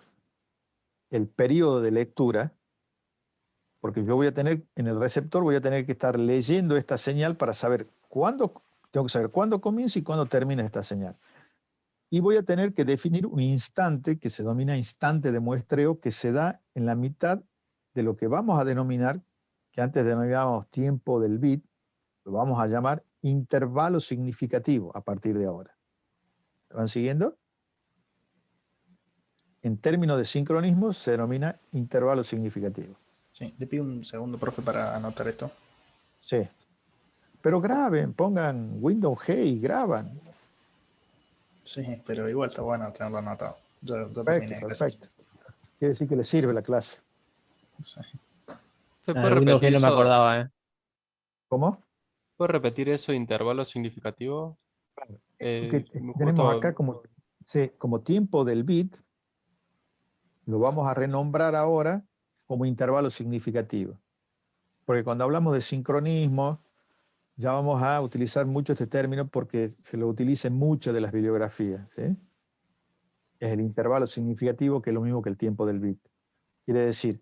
el periodo de lectura, porque yo voy a tener, en el receptor voy a tener que estar leyendo esta señal para saber tengo que saber cuándo comienza y cuándo termina esta señal. Y voy a tener que definir un instante que se denomina instante de muestreo, que se da en la mitad de lo que vamos a denominar, que antes denominábamos tiempo del bit, lo vamos a llamar intervalo significativo a partir de ahora. ¿Me van siguiendo? En términos de sincronismo se denomina intervalo significativo. Sí, le pido un segundo, profe, para anotar esto. Sí. Pero graben, pongan Windows G y graban. Sí, pero igual está bueno tenerlo anotado. Yo Perfecto, terminé, gracias. perfecto. Quiere decir que les sirve la clase. Sí. ¿Se El puede Windows G repetir no me eso? acordaba, ¿Cómo? ¿Puede repetir eso, intervalo significativo? Porque tenemos Justo acá como, sí, como tiempo del bit, lo vamos a renombrar ahora como intervalo significativo. Porque cuando hablamos de sincronismo, ya vamos a utilizar mucho este término porque se lo utiliza en muchas de las bibliografías, ¿sí? Es el intervalo significativo, que es lo mismo que el tiempo del bit. Quiere decir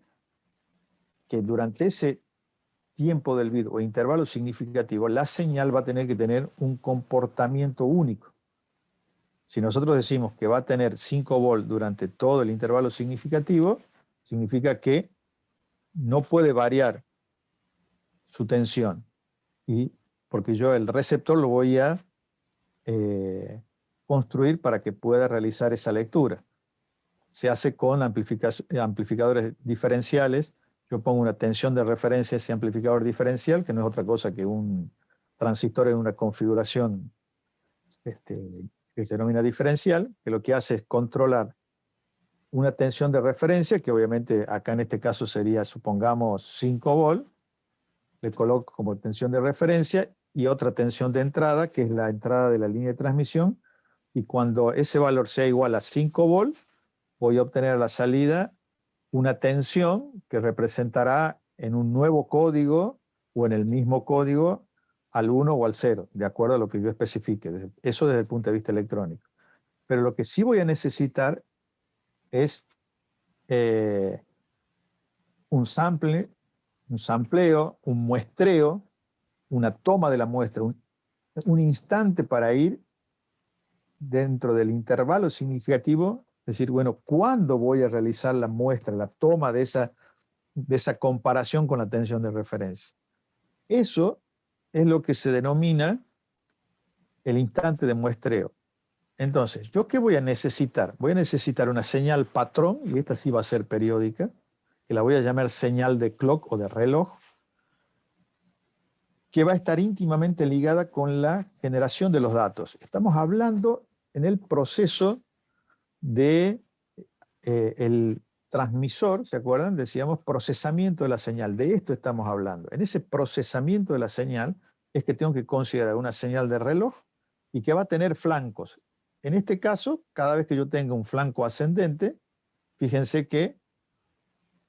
que durante ese tiempo del bit o intervalo significativo, la señal va a tener que tener un comportamiento único. Si nosotros decimos que va a tener 5 volts durante todo el intervalo significativo, significa que no puede variar su tensión. Y porque yo el receptor lo voy a construir para que pueda realizar esa lectura. Se hace con amplificadores diferenciales. Yo pongo una tensión de referencia a ese amplificador diferencial, que no es otra cosa que un transistor en una configuración que se denomina diferencial, que lo que hace es controlar una tensión de referencia, que obviamente acá en este caso sería, supongamos, 5 volts, le coloco como tensión de referencia y otra tensión de entrada, que es la entrada de la línea de transmisión, y cuando ese valor sea igual a 5 volts, voy a obtener a la salida una tensión que representará en un nuevo código o en el mismo código al 1 o al 0, de acuerdo a lo que yo especifique. Eso desde el punto de vista electrónico. Pero lo que sí voy a necesitar es un sampleo, un muestreo, una toma de la muestra, un instante para ir dentro del intervalo significativo, decir, bueno, ¿cuándo voy a realizar la muestra, la toma de esa comparación con la tensión de referencia? Eso es lo que se denomina el instante de muestreo. Entonces, ¿yo qué voy a necesitar? Voy a necesitar una señal patrón, y esta sí va a ser periódica, que la voy a llamar señal de clock o de reloj, que va a estar íntimamente ligada con la generación de los datos. Estamos hablando en el proceso de el transmisor, ¿se acuerdan? Decíamos procesamiento de la señal. De esto estamos hablando. En ese procesamiento de la señal es que tengo que considerar una señal de reloj y que va a tener flancos. En este caso, cada vez que yo tenga un flanco ascendente, fíjense que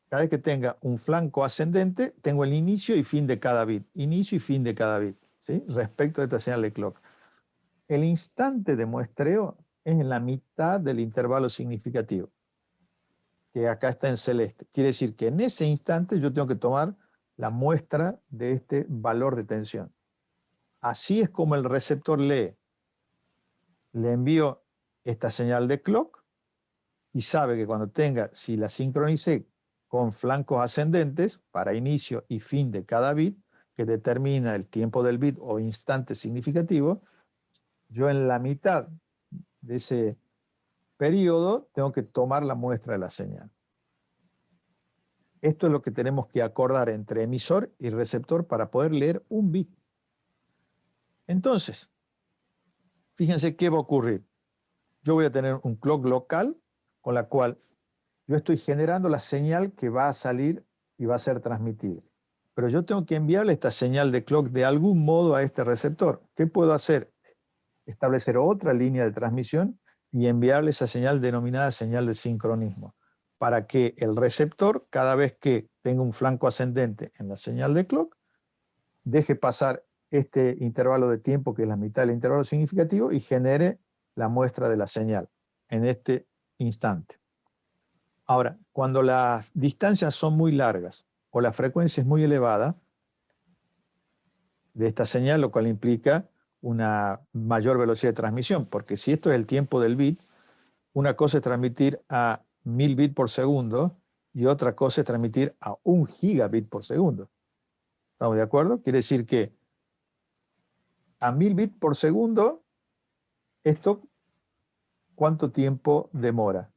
cada vez que tenga un flanco ascendente, tengo el inicio y fin de cada bit. Inicio y fin de cada bit, ¿sí? Respecto a esta señal de clock. El instante de muestreo es en la mitad del intervalo significativo, que acá está en celeste. Quiere decir que en ese instante yo tengo que tomar la muestra de este valor de tensión. Así es como el receptor lee. Le envío esta señal de clock y sabe que cuando tenga, si la sincronicé con flancos ascendentes para inicio y fin de cada bit, que determina el tiempo del bit o instante significativo, yo en la mitad de ese periodo tengo que tomar la muestra de la señal. Esto es lo que tenemos que acordar entre emisor y receptor para poder leer un bit. Entonces, fíjense qué va a ocurrir. Yo voy a tener un clock local con la cual yo estoy generando la señal que va a salir y va a ser transmitida. Pero yo tengo que enviarle esta señal de clock de algún modo a este receptor. ¿Qué puedo hacer? Establecer otra línea de transmisión y enviarle esa señal denominada señal de sincronismo, para que el receptor, cada vez que tenga un flanco ascendente en la señal de clock, deje pasar este intervalo de tiempo, que es la mitad del intervalo significativo, y genere la muestra de la señal en este instante. Ahora, cuando las distancias son muy largas o la frecuencia es muy elevada de esta señal, lo cual implica una mayor velocidad de transmisión, porque si esto es el tiempo del bit, una cosa es transmitir a 1000 bits por segundo y otra cosa es transmitir a 1 gigabit por segundo. ¿Estamos de acuerdo? Quiere decir que a 1000 bits por segundo, ¿esto cuánto tiempo demora?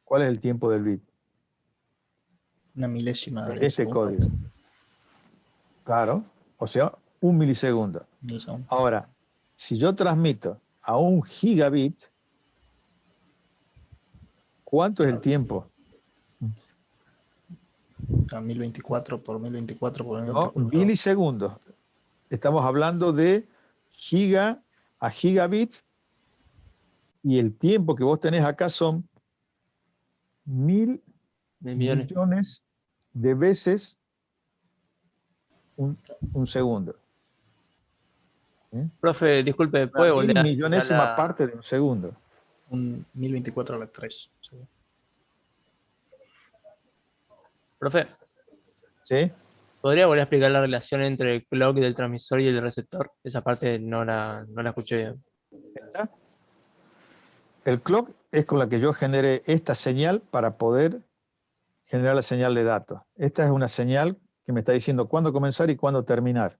¿Cuál es el tiempo del bit? Una milésima De de este segundo. código. Claro, o sea, 1 milisegundo. Milisegundo. Ahora, si yo transmito a 1 gigabit, ¿cuánto es el tiempo? A 1024 por 1024 por No, 1024. milisegundos. Estamos hablando de giga a gigabit y el tiempo que vos tenés acá son 1000 millones. millones de veces un segundo. Profe, disculpe, ¿puede Una volver a explicar millonésima parte de un segundo. Un 1024 a la 3. Sí. Profe, ¿Sí? ¿podría volver a explicar la relación entre el clock del transmisor y el receptor? Esa parte no la escuché bien. ¿Está? El clock es con la que yo generé esta señal para poder generar la señal de datos. Esta es una señal que me está diciendo cuándo comenzar y cuándo terminar.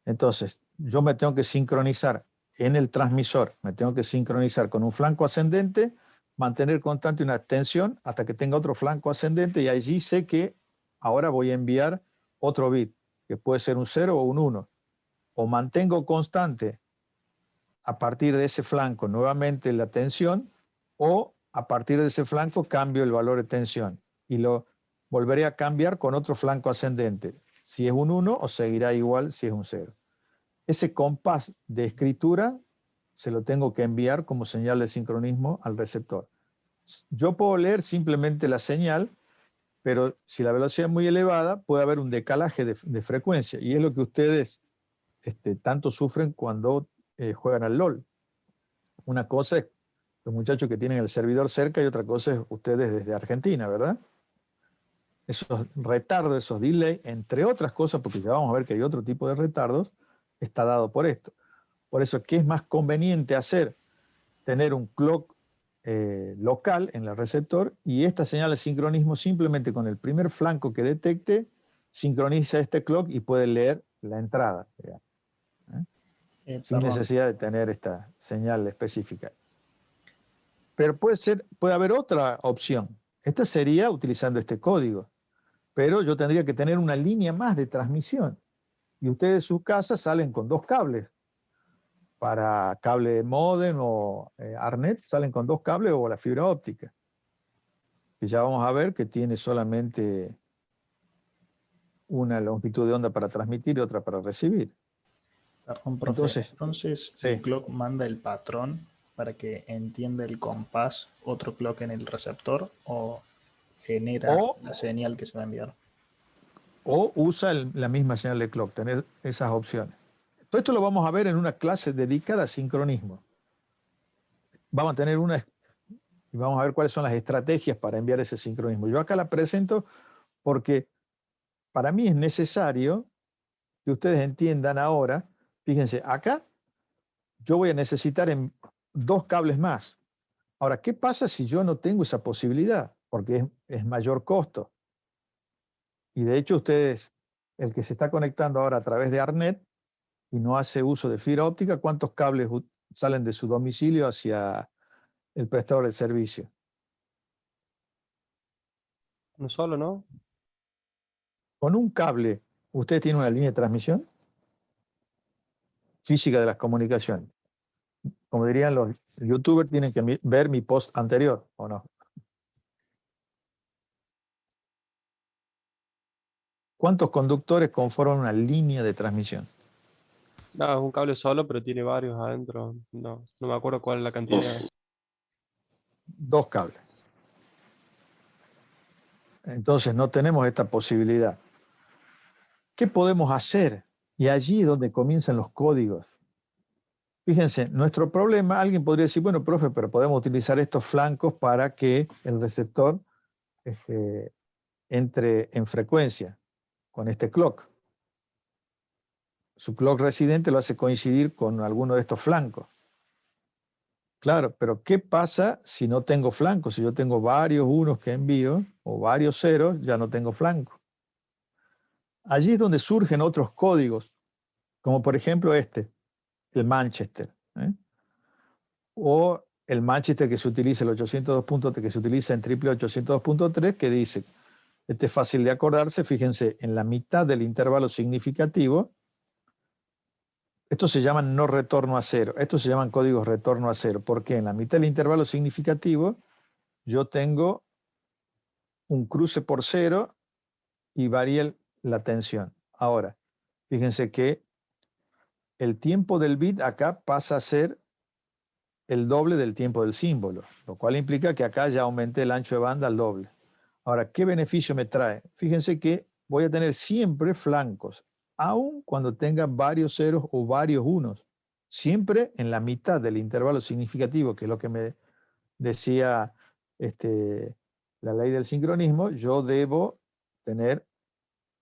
Entonces, yo me tengo que sincronizar en el transmisor, me tengo que sincronizar con un flanco ascendente, mantener constante una tensión hasta que tenga otro flanco ascendente y allí sé que ahora voy a enviar otro bit, que puede ser un 0 o un 1. O mantengo constante a partir de ese flanco nuevamente la tensión, o a partir de ese flanco cambio el valor de tensión y lo volveré a cambiar con otro flanco ascendente, si es un 1 o seguirá igual si es un 0. Ese compás de escritura se lo tengo que enviar como señal de sincronismo al receptor. Yo puedo leer simplemente la señal, pero si la velocidad es muy elevada puede haber un decalaje de frecuencia y es lo que ustedes tanto sufren cuando juegan al LOL. Una cosa es los muchachos que tienen el servidor cerca y otra cosa es ustedes desde Argentina, ¿verdad? Esos retardos, esos delays, entre otras cosas, porque ya vamos a ver que hay otro tipo de retardos, está dado por esto. Por eso, ¿qué es más conveniente hacer? Tener un clock local en el receptor y esta señal de sincronismo simplemente con el primer flanco que detecte, sincroniza este clock y puede leer la entrada, sin Perdón. necesidad de tener esta señal específica. Pero puede haber otra opción. Esta sería utilizando este código, pero yo tendría que tener una línea más de transmisión. Y ustedes de su casa salen con 2 cables. Para cable de módem o Arnet salen con 2 cables o la fibra óptica. Y ya vamos a ver que tiene solamente una longitud de onda para transmitir y otra para recibir. Perdón, profe. Entonces sí. el clock manda el patrón para que entienda el compás, otro clock en el receptor, o genera la señal que se va a enviar. O usa la misma señal de clock, tener esas opciones. Todo esto lo vamos a ver en una clase dedicada a sincronismo. Vamos a tener una y vamos a ver cuáles son las estrategias para enviar ese sincronismo. Yo acá la presento porque para mí es necesario que ustedes entiendan ahora, fíjense, acá yo voy a necesitar 2 cables más. Ahora, ¿qué pasa si yo no tengo esa posibilidad? Porque es mayor costo. Y de hecho ustedes, el que se está conectando ahora a través de Arnet y no hace uso de fibra óptica, ¿cuántos cables salen de su domicilio hacia el prestador de servicio? No solo, ¿no? Con un cable, ¿usted tiene una línea de transmisión? Física de las comunicaciones. Como dirían los youtubers, tienen que ver mi post anterior, ¿o no? ¿Cuántos conductores conforman una línea de transmisión? No, es un cable solo, pero tiene varios adentro. No me acuerdo cuál es la cantidad. 2 cables. Entonces no tenemos esta posibilidad. ¿Qué podemos hacer? Y allí es donde comienzan los códigos. Fíjense, nuestro problema, alguien podría decir, bueno, profe, pero podemos utilizar estos flancos para que el receptor entre en frecuencia con este clock. Su clock residente lo hace coincidir con alguno de estos flancos. Claro, pero ¿qué pasa si no tengo flancos? Si yo tengo varios unos que envío o varios ceros, ya no tengo flanco. allí es donde surgen otros códigos, como por ejemplo este, el Manchester, ¿eh? O el Manchester que se utiliza, el 802.3 que se utiliza en 802.3, que dice, este es fácil de acordarse, fíjense, en la mitad del intervalo significativo, estos se llaman no retorno a cero, estos se llaman códigos retorno a cero, porque en la mitad del intervalo significativo yo tengo un cruce por cero y varía la tensión. Ahora, fíjense que el tiempo del bit acá pasa a ser el doble del tiempo del símbolo, lo cual implica que acá ya aumenté el ancho de banda al doble. Ahora, ¿qué beneficio me trae? Fíjense que voy a tener siempre flancos, aun cuando tenga varios ceros o varios unos, siempre en la mitad del intervalo significativo, que es lo que me decía la ley del sincronismo, yo debo tener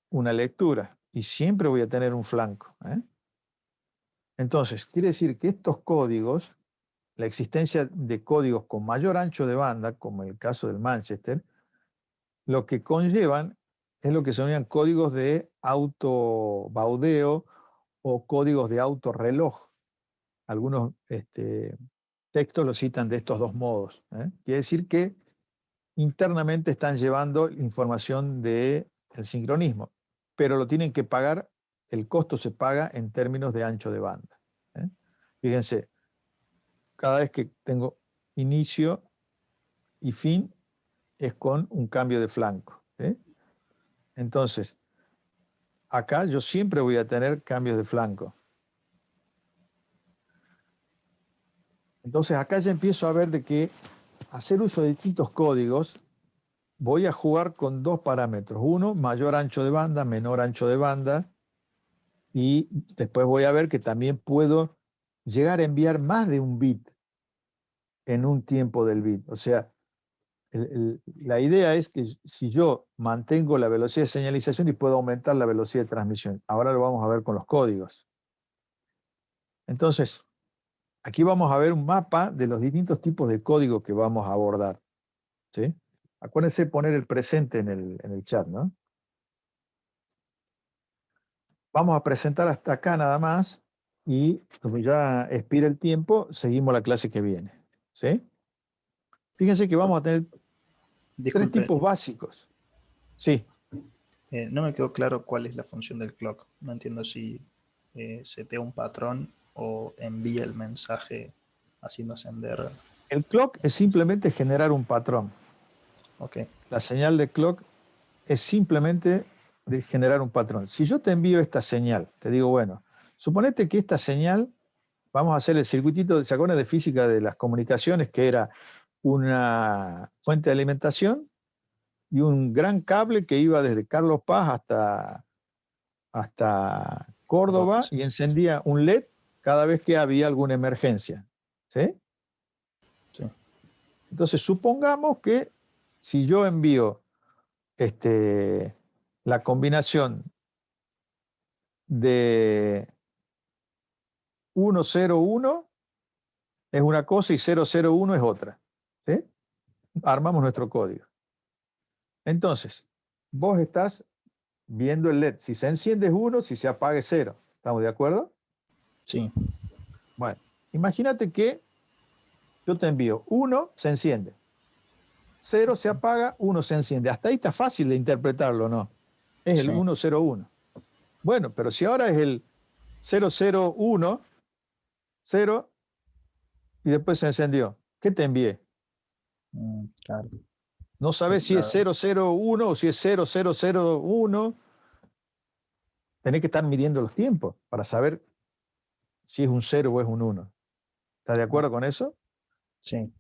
una lectura y siempre voy a tener un flanco, ¿eh? Entonces, quiere decir que estos códigos, la existencia de códigos con mayor ancho de banda, como el caso del Manchester, lo que conllevan es lo que se llaman códigos de autobaudeo o códigos de autorreloj. Algunos textos lo citan de estos dos modos, ¿eh? Quiere decir que internamente están llevando información del sincronismo, pero lo tienen que pagar, el costo se paga en términos de ancho de banda, ¿eh? Fíjense, cada vez que tengo inicio y fin es con un cambio de flanco, ¿eh? Entonces, acá yo siempre voy a tener cambios de flanco. Entonces acá ya empiezo a ver de que hacer uso de distintos códigos, voy a jugar con dos parámetros. Uno, mayor ancho de banda, menor ancho de banda. Y después voy a ver que también puedo llegar a enviar más de un bit en un tiempo del bit. O sea, la idea es que si yo mantengo la velocidad de señalización y puedo aumentar la velocidad de transmisión. Ahora lo vamos a ver con los códigos. Entonces, aquí vamos a ver un mapa de los distintos tipos de códigos que vamos a abordar, ¿sí? Acuérdense de poner el presente en el chat, ¿no? Vamos a presentar hasta acá nada más y como ya expira el tiempo, seguimos la clase que viene, ¿sí? Fíjense que vamos a tener tres tipos básicos. Sí. No me quedó claro cuál es la función del clock. No entiendo si setea un patrón o envía el mensaje haciendo ascender. El clock es simplemente generar un patrón. Okay. La señal de clock es simplemente de generar un patrón. Si yo te envío esta señal, te digo, bueno, suponete que esta señal, vamos a hacer el circuitito, ¿se acuerdan de física de las comunicaciones? Que era una fuente de alimentación y un gran cable que iba desde Carlos Paz hasta Córdoba y encendía un LED cada vez que había alguna emergencia. ¿Sí? Sí. Entonces, supongamos que si yo envío la combinación de 101 es una cosa y 001 es otra, ¿sí? Armamos nuestro código. Entonces, vos estás viendo el LED. Si se enciende es 1, si se apaga es 0. ¿Estamos de acuerdo? Sí. Bueno, imagínate que yo te envío 1, se enciende. 0 se apaga, 1 se enciende. Hasta ahí está fácil de interpretarlo, ¿no? Es el 101. Bueno, pero si ahora es el 001, 0, y después se encendió, ¿qué te envié? Claro. No sabes si es 001 o si es 0001. Tenés que estar midiendo los tiempos para saber si es un 0 o es un 1. ¿Estás de acuerdo con eso? Sí.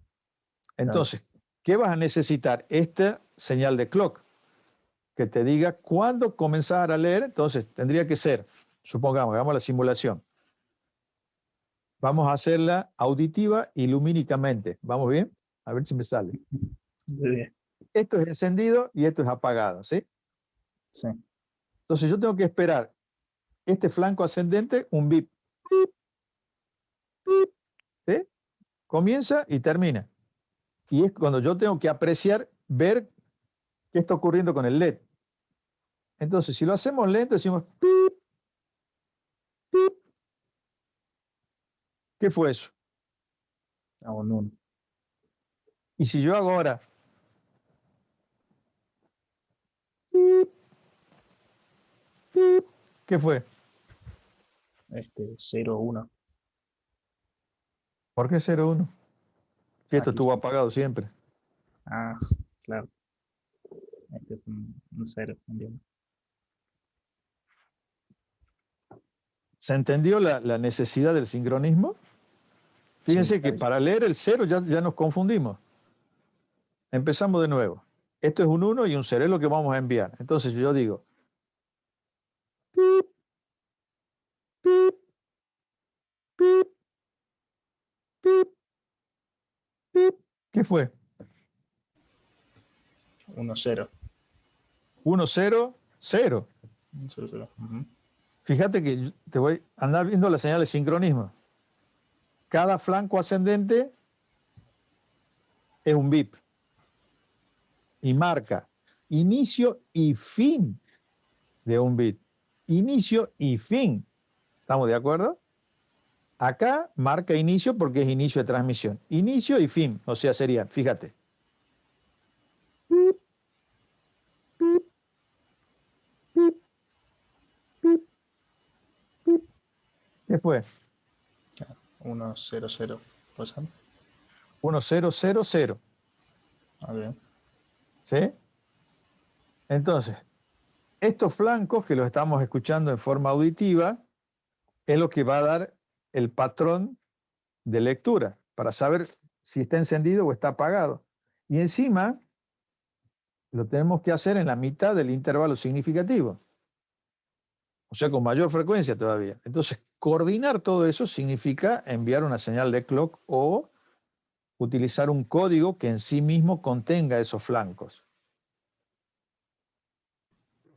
Entonces, ¿qué vas a necesitar? Esta señal de clock que te diga cuándo comenzar a leer. Entonces, tendría que ser, supongamos, hagamos la simulación. Vamos a hacerla auditiva y lumínicamente. ¿Vamos bien? A ver si me sale. Muy bien. Esto es encendido y esto es apagado, ¿sí? Sí. Entonces yo tengo que esperar este flanco ascendente, un bip. ¿Sí? Comienza y termina. Y es cuando yo tengo que apreciar, ver qué está ocurriendo con el LED. Entonces, si lo hacemos lento, decimos pip, pip. ¿Qué fue eso? Un 1. Y si yo hago ahora pip, pip, ¿qué fue? 0, 1. ¿Por qué 0,1? Si esto Aquí estuvo sí. apagado siempre. Ah, claro. Este es un 0, entiendo. ¿Se entendió la necesidad del sincronismo? Fíjense Sí, que para leer el 0 ya nos confundimos. Empezamos de nuevo. Esto es un 1 y un 0, es lo que vamos a enviar. Entonces yo digo, pip, pip, pip, pip, pip. ¿Qué fue? 1, 0. 1, 0, 0. 0, 0. Fíjate que te voy a andar viendo las señales de sincronismo. Cada flanco ascendente es un bip y marca inicio y fin de un bit. Inicio y fin. ¿Estamos de acuerdo? Acá marca inicio porque es inicio de transmisión. Inicio y fin. O sea, sería, fíjate. Pip, pip, pip, pip, pip. ¿Qué fue? 1, 0, 0. ¿Pasan? 1, 0, 0, 0. A ver. ¿Sí? Entonces, estos flancos que los estamos escuchando en forma auditiva es lo que va a dar el patrón de lectura para saber si está encendido o está apagado. Y encima lo tenemos que hacer en la mitad del intervalo significativo, o sea, con mayor frecuencia todavía. Entonces, coordinar todo eso significa enviar una señal de clock o utilizar un código que en sí mismo contenga esos flancos.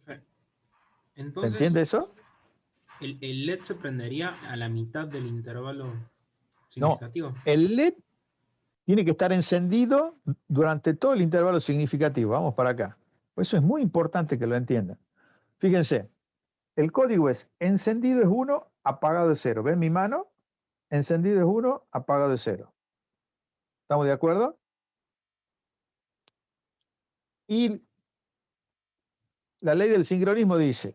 ¿Se Entonces, entiende eso? el LED se prendería a la mitad del intervalo No, significativo. el LED tiene que estar encendido durante todo el intervalo significativo. Vamos para acá. Eso es muy importante que lo entiendan. Fíjense, el código es encendido es 1, apagado es 0. ¿Ven mi mano? Encendido es 1, apagado es 0. ¿Estamos de acuerdo? Y la ley del sincronismo dice,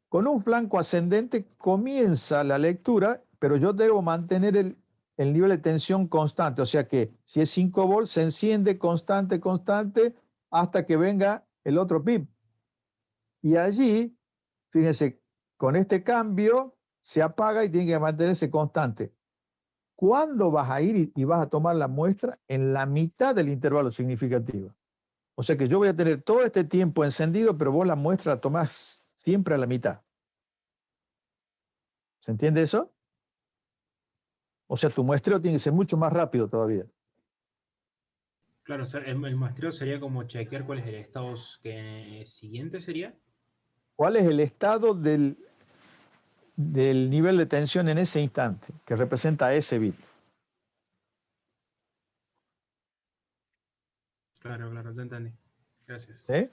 con un flanco ascendente comienza la lectura, pero yo debo mantener el nivel de tensión constante. O sea que si es 5 volts, se enciende constante, constante, hasta que venga el otro pip. Y allí, fíjense, con este cambio se apaga y tiene que mantenerse constante. ¿Cuándo vas a ir y vas a tomar la muestra? En la mitad del intervalo significativo. O sea que yo voy a tener todo este tiempo encendido, pero vos la muestra la tomás siempre a la mitad. ¿Se entiende eso? O sea, tu muestreo tiene que ser mucho más rápido todavía. Claro, o sea, el muestreo sería como chequear cuál es el estado siguiente, ¿sería? ¿Cuál es el estado del nivel de tensión en ese instante, que representa ese bit? Claro, claro, ya entendí. Gracias. ¿Sí?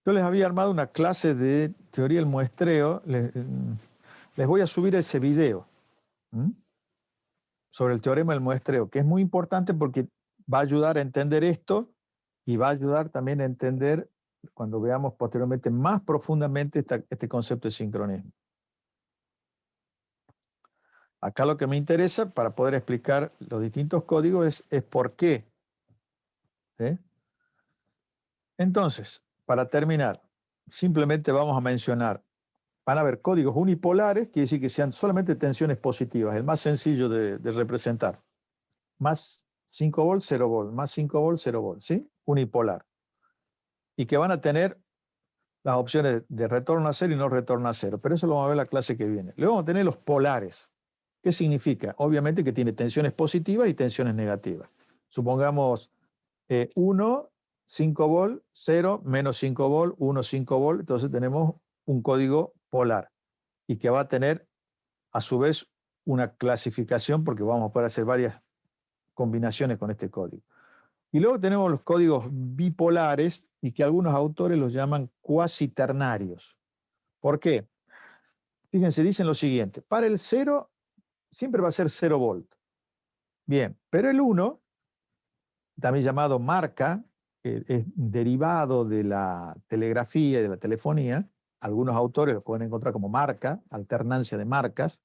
Yo les había armado una clase de teoría del muestreo. Les voy a subir ese video sobre el teorema del muestreo, que es muy importante porque va a ayudar a entender esto y va a ayudar también a entender, cuando veamos posteriormente más profundamente este concepto de sincronismo. Acá lo que me interesa para poder explicar los distintos códigos es por qué. ¿Sí? Entonces, para terminar, simplemente vamos a mencionar, van a haber códigos unipolares, quiere decir que sean solamente tensiones positivas, el más sencillo de representar. Más 5 volts, 0 volts, más 5 volts, 0 volts, ¿sí? Unipolar. Y que van a tener las opciones de retorno a cero y no retorno a cero, pero eso lo vamos a ver en la clase que viene. Luego vamos a tener los polares. ¿Qué significa? Obviamente que tiene tensiones positivas y tensiones negativas. Supongamos 1, 5 volt, 0, menos 5 volt, 1, 5 volt. Entonces tenemos un código polar y que va a tener a su vez una clasificación porque vamos a poder hacer varias combinaciones con este código. Y luego tenemos los códigos bipolares y que algunos autores los llaman cuasi ternarios. ¿Por qué? Fíjense, dicen lo siguiente, para el 0 siempre va a ser 0 volt. Bien, pero el 1, también llamado marca, es derivado de la telegrafía y de la telefonía, algunos autores lo pueden encontrar como marca, alternancia de marcas,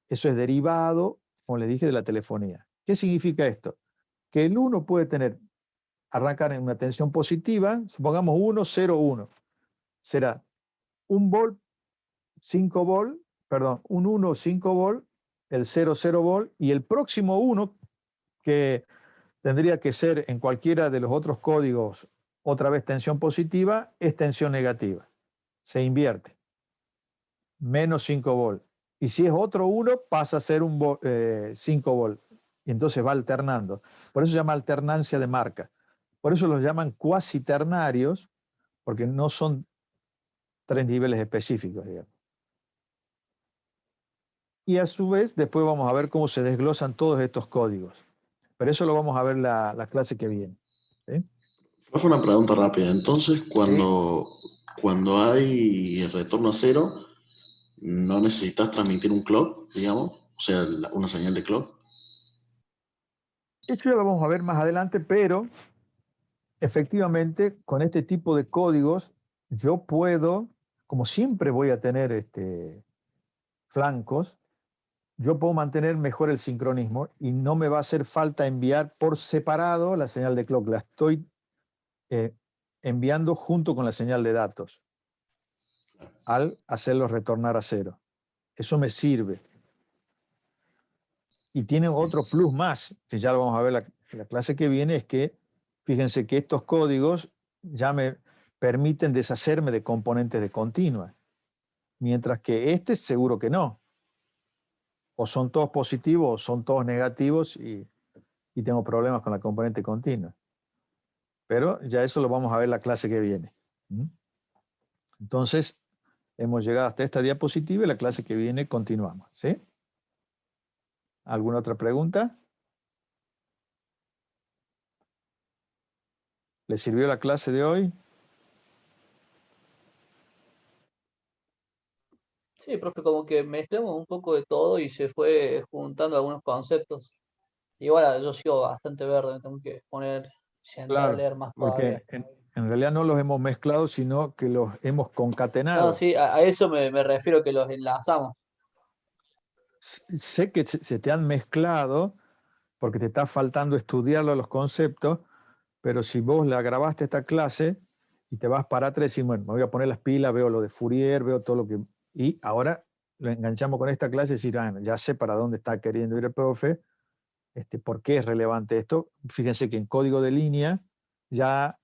eso es derivado, como les dije, de la telefonía. ¿Qué significa esto? Que el 1 puede arrancar en una tensión positiva, supongamos 1, 0, 1. Será 1 volt, 5 volt, perdón, un 1, 5 volt, el 0, 0 volt, y el próximo 1, que tendría que ser en cualquiera de los otros códigos, otra vez tensión positiva, es tensión negativa. Se invierte. Menos 5 volt. Y si es otro 1, pasa a ser 5 volt. Y entonces va alternando. Por eso se llama alternancia de marca. Por eso los llaman cuasi ternarios, porque no son 3 niveles específicos, digamos. Y a su vez, después vamos a ver cómo se desglosan todos estos códigos. Pero eso lo vamos a ver la clase que viene. ¿Sí? Profe, una pregunta rápida. Entonces, cuando hay retorno a 0, no necesitas transmitir un clock, digamos, o sea, una señal de clock. Esto ya lo vamos a ver más adelante, pero efectivamente con este tipo de códigos yo puedo, como siempre voy a tener flancos, yo puedo mantener mejor el sincronismo y no me va a hacer falta enviar por separado la señal de clock. La estoy enviando junto con la señal de datos al hacerlo retornar a 0. Eso me sirve. Y tiene otro plus más, que ya lo vamos a ver la clase que viene, es que fíjense que estos códigos ya me permiten deshacerme de componentes de continua, mientras que seguro que no. O son todos positivos o son todos negativos y tengo problemas con la componente continua. Pero ya eso lo vamos a ver la clase que viene. Entonces, hemos llegado hasta esta diapositiva y la clase que viene continuamos. ¿Sí? ¿Alguna otra pregunta? ¿Le sirvió la clase de hoy? Sí, profe, como que mezclamos un poco de todo y se fue juntando algunos conceptos. Y bueno, yo sigo bastante verde, me tengo que sentar a Claro, leer más todavía. porque en realidad no los hemos mezclado, sino que los hemos concatenado. No, sí, a eso me refiero, que los enlazamos. Sé que se te han mezclado porque te está faltando estudiarlo los conceptos, pero si vos la grabaste esta clase y te vas para atrás y decís, bueno, me voy a poner las pilas, veo lo de Fourier, veo todo lo que... Y ahora lo enganchamos con esta clase y decir, ya sé para dónde está queriendo ir el profe, por qué es relevante esto. Fíjense que en código de línea ya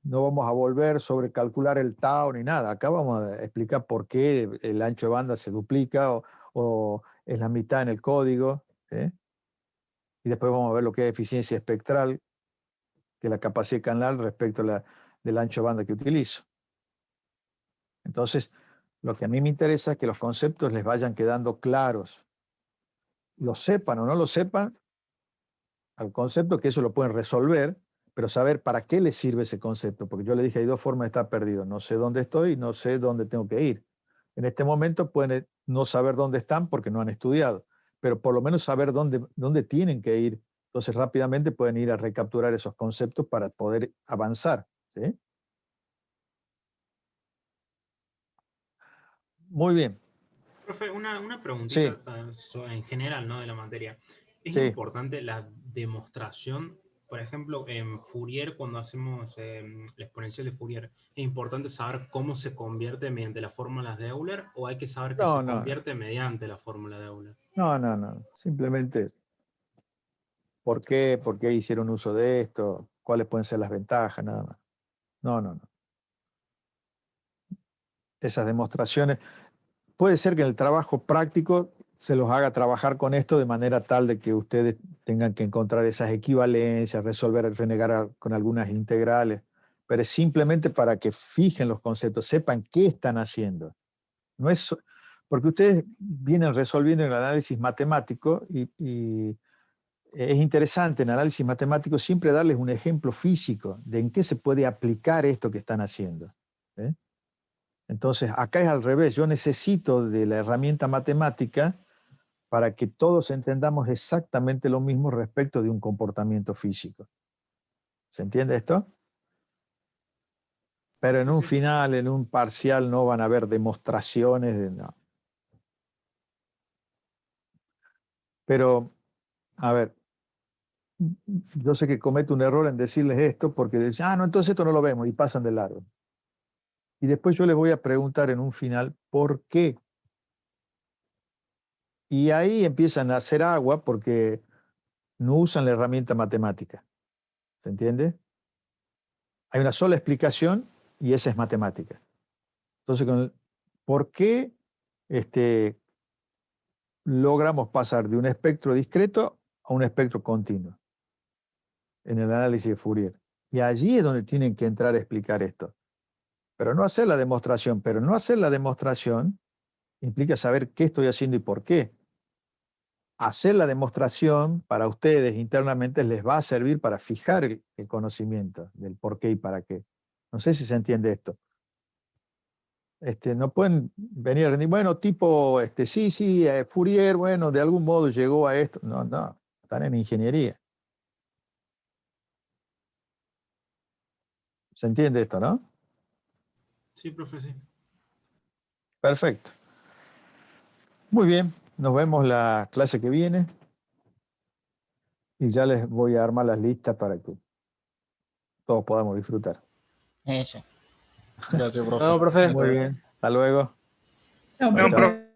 no vamos a volver sobre calcular el tau ni nada. Acá vamos a explicar por qué el ancho de banda se duplica o es la mitad en el código. Y después vamos a ver lo que es eficiencia espectral, que es la capacidad canal respecto a del ancho de banda que utilizo. Entonces, lo que a mí me interesa es que los conceptos les vayan quedando claros. Lo sepan o no lo sepan, al concepto que eso lo pueden resolver, pero saber para qué les sirve ese concepto, porque yo le dije, hay dos formas de estar perdido, no sé dónde estoy, no sé dónde tengo que ir. En este momento pueden no saber dónde están porque no han estudiado, pero por lo menos saber dónde tienen que ir. Entonces rápidamente pueden ir a recapturar esos conceptos para poder avanzar. ¿Sí? Muy bien. Profe, una preguntita en general, ¿no? De la materia. ¿Es importante la demostración? Por ejemplo, en Fourier, cuando hacemos la exponencial de Fourier, ¿es importante saber cómo se convierte mediante las fórmulas de Euler o hay que saber que se convierte mediante la fórmula de Euler? No. Simplemente, ¿por qué hicieron uso de esto? ¿Cuáles pueden ser las ventajas? Nada más. No. Esas demostraciones... Puede ser que en el trabajo práctico se los haga trabajar con esto de manera tal de que ustedes tengan que encontrar esas equivalencias, renegar con algunas integrales, pero es simplemente para que fijen los conceptos, sepan qué están haciendo. No es, porque ustedes vienen resolviendo el análisis matemático y es interesante en análisis matemático siempre darles un ejemplo físico de en qué se puede aplicar esto que están haciendo. Entonces, acá es al revés. Yo necesito de la herramienta matemática para que todos entendamos exactamente lo mismo respecto de un comportamiento físico. ¿Se entiende esto? Pero en un final, en un parcial, no van a haber demostraciones de no. Pero, a ver, yo sé que cometo un error en decirles esto porque dicen, no, entonces esto no lo vemos y pasan de largo. Y después yo les voy a preguntar en un final, ¿por qué? Y ahí empiezan a hacer agua porque no usan la herramienta matemática. ¿Se entiende? Hay una sola explicación y esa es matemática. Entonces, ¿por qué logramos pasar de un espectro discreto a un espectro continuo en el análisis de Fourier? Y allí es donde tienen que entrar a explicar esto. Pero no hacer la demostración. Pero no hacer la demostración implica saber qué estoy haciendo y por qué. Hacer la demostración para ustedes internamente les va a servir para fijar el conocimiento del por qué y para qué. No sé si se entiende esto. No pueden venir a rendir, bueno, tipo, sí, Fourier, bueno, de algún modo llegó a esto. No, están en ingeniería. ¿Se entiende esto, no? Sí, profe, sí. Perfecto. Muy bien, nos vemos la clase que viene. Y ya les voy a armar las listas para que todos podamos disfrutar. Sí. Gracias, profe. No, profe. Muy bien, hasta luego. Chao, Chao, chao. profe.